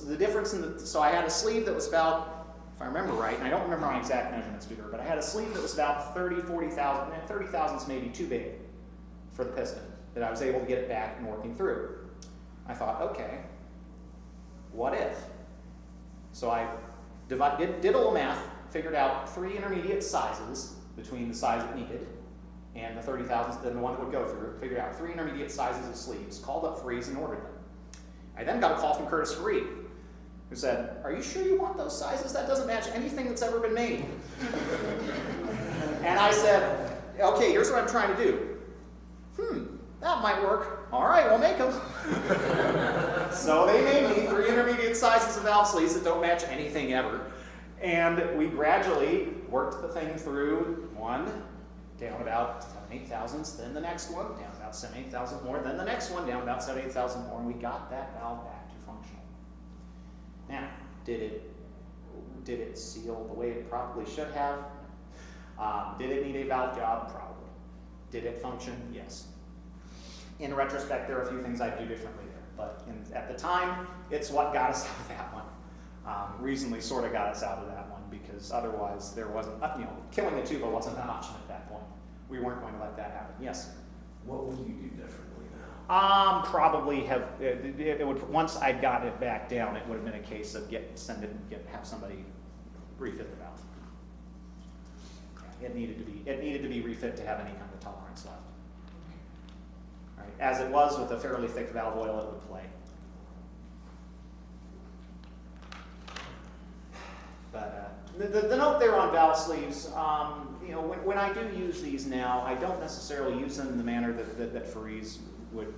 The difference so I had a sleeve that was about, if I remember right, and I don't remember my exact measurements, Peter, but I had a sleeve that was about 30 thousandths maybe too big for the piston, that I was able to get it back and working through. I thought, okay, what if? So I did a little math, figured out 3 intermediate sizes between the size it needed and the 30 thousandths, then the one that would go through, figured out 3 intermediate sizes of sleeves, called up Freeze and ordered them. I then got a call from Curtis Free, who said, are you sure you want those sizes? That doesn't match anything that's ever been made. And I said, okay, here's what I'm trying to do. That might work. All right, we'll make them. So they made me 3 intermediate sizes of valve sleeves that don't match anything ever. And we gradually worked the thing through one, down about 7/8 thousandths, then the next one, down about 7/8 thousandths more, then the next one, down about 7/8 thousandths more, and we got that valve back to functional. Now, did it seal the way it probably should have? Did it need a valve job? Probably. Did it function? Yes. In retrospect, there are a few things I'd do differently there, but at the time, it's what got us out of that one. Reasonably sort of got us out of that one, because otherwise there wasn't, killing the tuba wasn't an option at that point. We weren't going to let that happen. Yes? What would you do differently now? Probably have, it would, once I got it back down, it would have been a case of have somebody refit the valve. Yeah, it needed to be refit to have any kind of tolerance left. Right. As it was with a fairly thick valve oil, it would play. But the note there on valve sleeves, when I do use these now, I don't necessarily use them in the manner that Farees would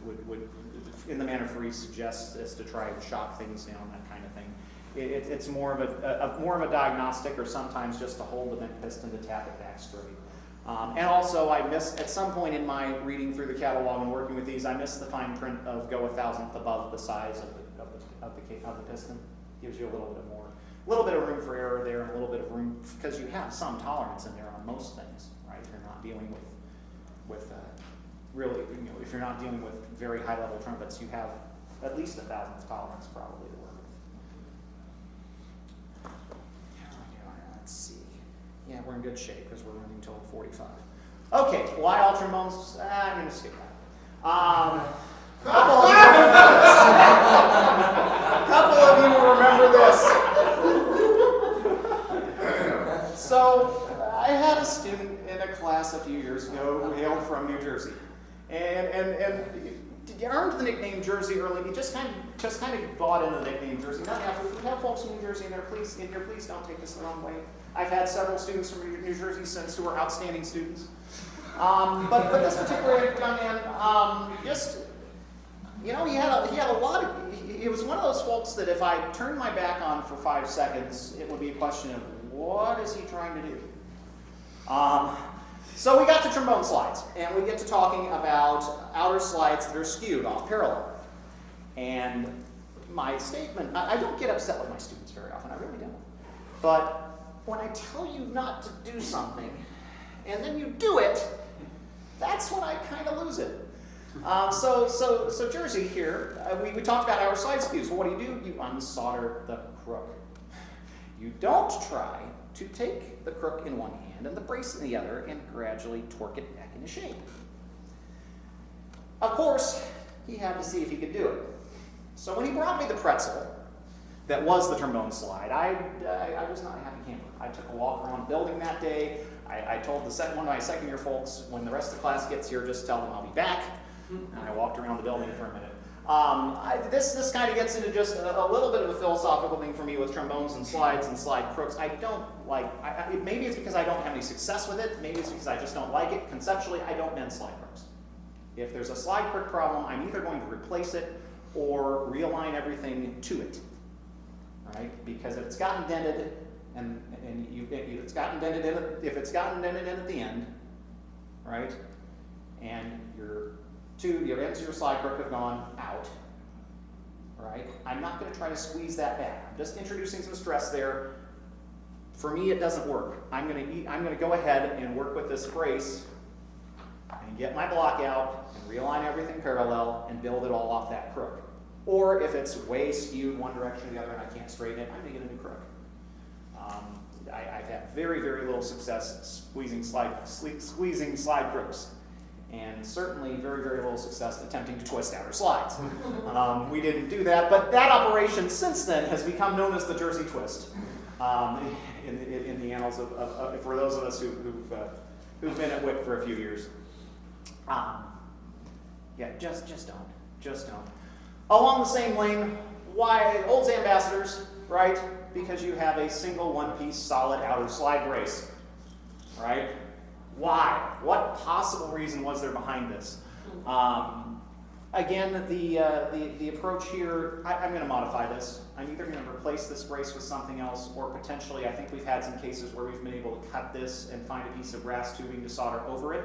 in the manner Farees suggests, as to try and shock things down, that kind of thing. It's more of a diagnostic, or sometimes just to hold the vent piston to tap it back straight. And also, I missed, at some point in my reading through the catalog and working with these, I missed the fine print of go 1/1000th above the size of the piston. Gives you a little bit of room for error there, and a little bit of room, because you have some tolerance in there on most things, right? If you're not dealing with really, if you're not dealing with very high level trumpets, you have at least 1/1000th tolerance probably to work with. Let's see. Yeah, we're in good shape because we're running till 45. Okay, why all trombones? I'm going to skip that. Couple of you will remember this. So, I had a student in a class a few years ago who hailed from New Jersey, and he earned the nickname Jersey early. He just kind of bought into the nickname Jersey. Now, if we have folks from New Jersey in here, please don't take this the wrong way. I've had several students from New Jersey since who are outstanding students. But this particular young man, he had a lot of. He was one of those folks that if I turned my back on for 5 seconds, it would be a question of what is he trying to do. So we got to trombone slides, and we get to talking about outer slides that are skewed off parallel. And my statement, I don't get upset with my students very often, I really don't. But when I tell you not to do something, and then you do it, that's when I kind of lose it. So Jersey here, we talked about outer slide skews. Well, what do? You unsolder the crook. You don't try to take the crook in one hand and the brace in the other and gradually torque it back into shape. Of course, he had to see if he could do it. So when he brought me the pretzel that was the trombone slide, I was not a happy camper. I took a walk around the building that day. I told one of my second year folks, when the rest of the class gets here, just tell them I'll be back. And I walked around the building for a minute. This kind of gets into just a little bit of a philosophical thing for me with trombones and slides and slide crooks. I don't like, maybe it's because I don't have any success with it. Maybe it's because I just don't like it. Conceptually, I don't mend slide crooks. If there's a slide crook problem, I'm either going to replace it or realign everything to it. Right? Because if it's gotten dented, if it's gotten dented in at the end, right, and your ends of your slide crook have gone out, right, I'm not going to try to squeeze that back. I'm just introducing some stress there. For me, it doesn't work. I'm going to go ahead and work with this brace and get my block out and realign everything parallel and build it all off that crook. Or if it's way skewed one direction or the other and I can't straighten it, I'm going to get a new crook. I've had very, very little success squeezing slide crooks. And certainly very, very little success attempting to twist outer slides. We didn't do that, but that operation since then has become known as the Jersey twist in the annals of for those of us who've been at WIC for a few years. Yeah, just don't. Along the same lane, why Olds ambassadors, right? Because you have a single one-piece solid outer slide brace, right? Why? What possible reason was there behind this? Again, the approach here, I'm going to modify this. I'm either going to replace this brace with something else, or potentially, I think we've had some cases where we've been able to cut this and find a piece of brass tubing to solder over it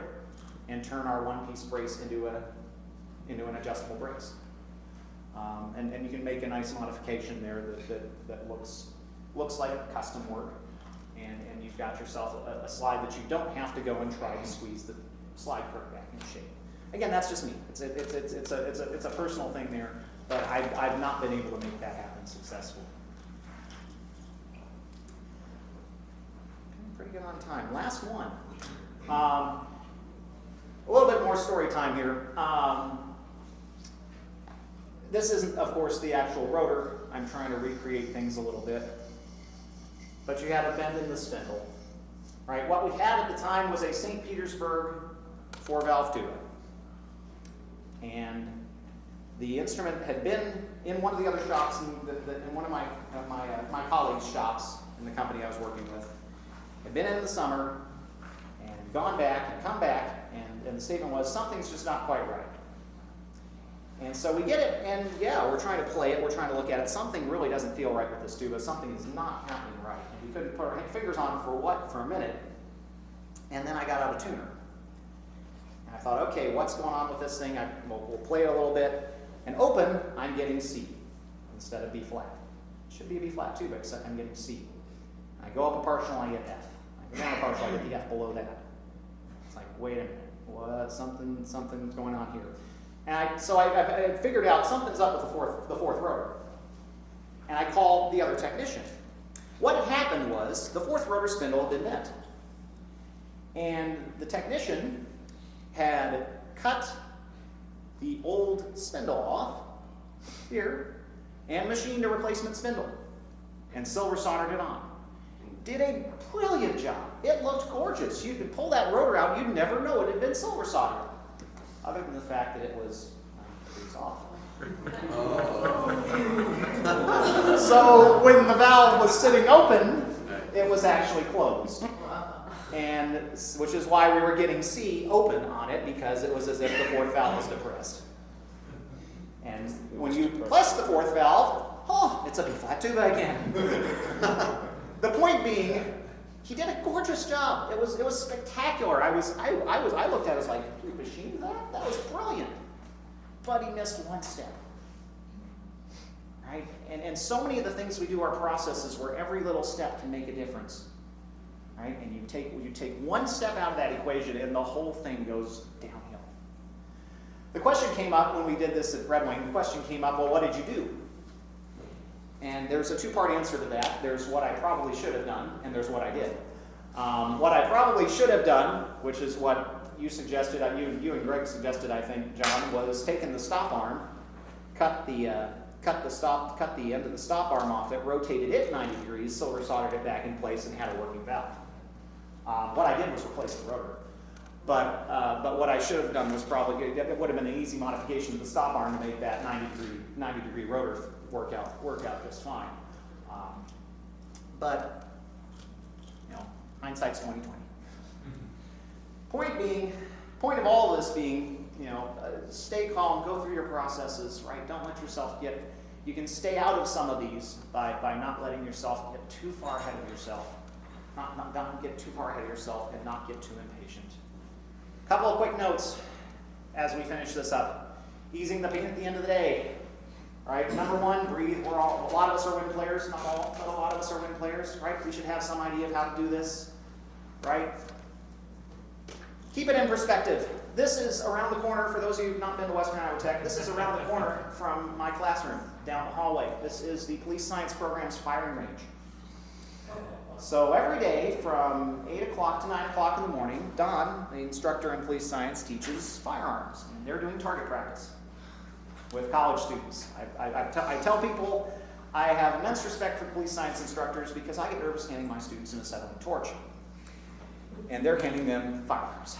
and turn our one-piece brace into an adjustable brace. And you can make a nice modification there that looks like custom work, and you've got yourself a slide that you don't have to go and try to squeeze the slide curve back into shape. Again, that's just me. It's a personal thing there, but I've not been able to make that happen successfully. Pretty good on time. Last one. A little bit more story time here. This isn't, of course, the actual rotor. I'm trying to recreate things a little bit. But you had a bend in the spindle. Right? What we had at the time was a St. Petersburg 4-valve tuba. And the instrument had been in one of the other shops, in one of my colleagues' shops in the company I was working with. Had been in the summer and gone back and come back, and the statement was, something's just not quite right. And so we get it, and yeah, we're trying to play it, we're trying to look at it. Something really doesn't feel right with this tuba. Something is not happening right. And we couldn't put our fingers on it for a minute. And then I got out a tuner. I thought, okay, what's going on with this thing? We'll play it a little bit. And open, I'm getting C instead of B flat. It should be a B flat too, but except I'm getting C. I go up a partial, I get F. I go down a partial, I get the F below that. It's like, wait a minute, what? Something's going on here. And I figured out something's up with the fourth rotor. And I called the other technician. What had happened was the fourth rotor spindle had been bent. And the technician had cut the old spindle off here and machined a replacement spindle and silver soldered it on. Did a brilliant job. It looked gorgeous. You could pull that rotor out, you'd never know it had been silver soldered, other than the fact that it was 9 degrees off. So when the valve was sitting open, it was actually closed. And which is why we were getting C open on it, because it was as if the fourth valve was depressed. And when you press the fourth valve, oh, it's a B-flat tuba again. The point being, he did a gorgeous job. It was spectacular. I looked at it as like, you machined that? That was brilliant. But he missed one step. Right? And so many of the things we do are processes where every little step can make a difference. Right? And you take one step out of that equation and the whole thing goes downhill. The question came up when we did this at Red Wing. The question came up, well, what did you do? And there's a two-part answer to that. There's what I probably should have done, and there's what I did. What I probably should have done, which is what you suggested, you and Greg suggested, I think, John, was taken the stop arm, cut the end of the stop arm off it, rotated it 90 degrees, silver soldered it back in place, and had a working valve. What I did was replace the rotor. But what I should have done was probably, it would have been an easy modification to the stop arm to make that 90 degree rotor work out just fine. But you know, hindsight's 20/20. Point of all of this being, you know, stay calm, go through your processes, right? Don't let yourself you can stay out of some of these by not letting yourself get too far ahead of yourself. Not get too far ahead of yourself and not get too impatient. A couple of quick notes as we finish this up. Easing the pain at the end of the day. All right, number one, breathe. A lot of us are win players, not all, but a lot of us are win players, right? We should have some idea of how to do this, right? Keep it in perspective. This is around the corner, for those of you who have not been to Western Iowa Tech, this is around the corner from my classroom, down the hallway. This is the police science program's firing range. So every day from 8 o'clock to 9 o'clock in the morning, Don, the instructor in police science, teaches firearms. And they're doing target practice with college students. I tell people I have immense respect for police science instructors because I get nervous handing my students an acetylene torch. And they're handing them firearms.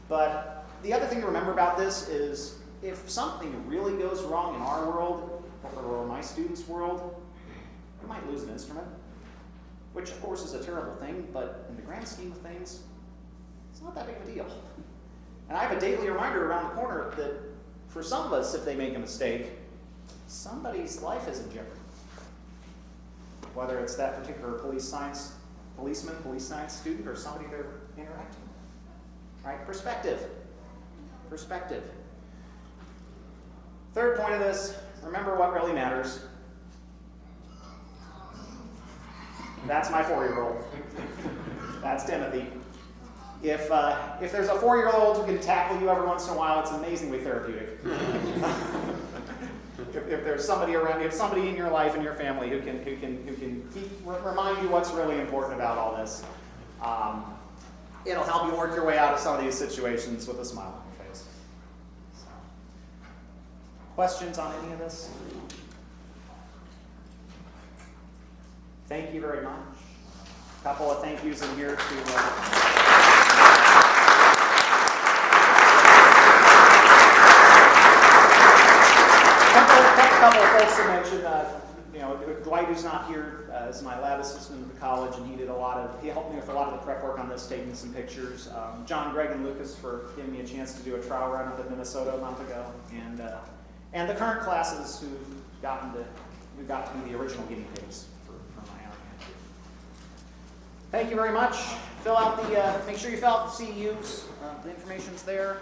But the other thing to remember about this is if something really goes wrong in our world, or my students' world, we might lose an instrument. Which, of course, is a terrible thing, but in the grand scheme of things, it's not that big of a deal. And I have a daily reminder around the corner that for some of us, if they make a mistake, somebody's life is in jeopardy. Whether it's that particular police science student, or somebody they're interacting with. Right? Perspective. Perspective. Third point of this, remember what really matters. That's my 4-year-old. That's Timothy. If there's a 4-year-old who can tackle you every once in a while, it's amazingly therapeutic. if there's somebody around, if somebody in your life and your family who can remind you what's really important about all this, it'll help you work your way out of some of these situations with a smile on your face. So, questions on any of this? Thank you very much. A couple of thank yous in here to. A couple of folks to mention, Dwight, who's not here, is my lab assistant at the college, and he helped me with a lot of the prep work on this, taking some pictures. John, Greg, and Lucas for giving me a chance to do a trial run up in Minnesota a month ago, and the current classes who got to be the original guinea pigs for my hour. Thank you very much. Make sure you fill out the CEUs. The information's there.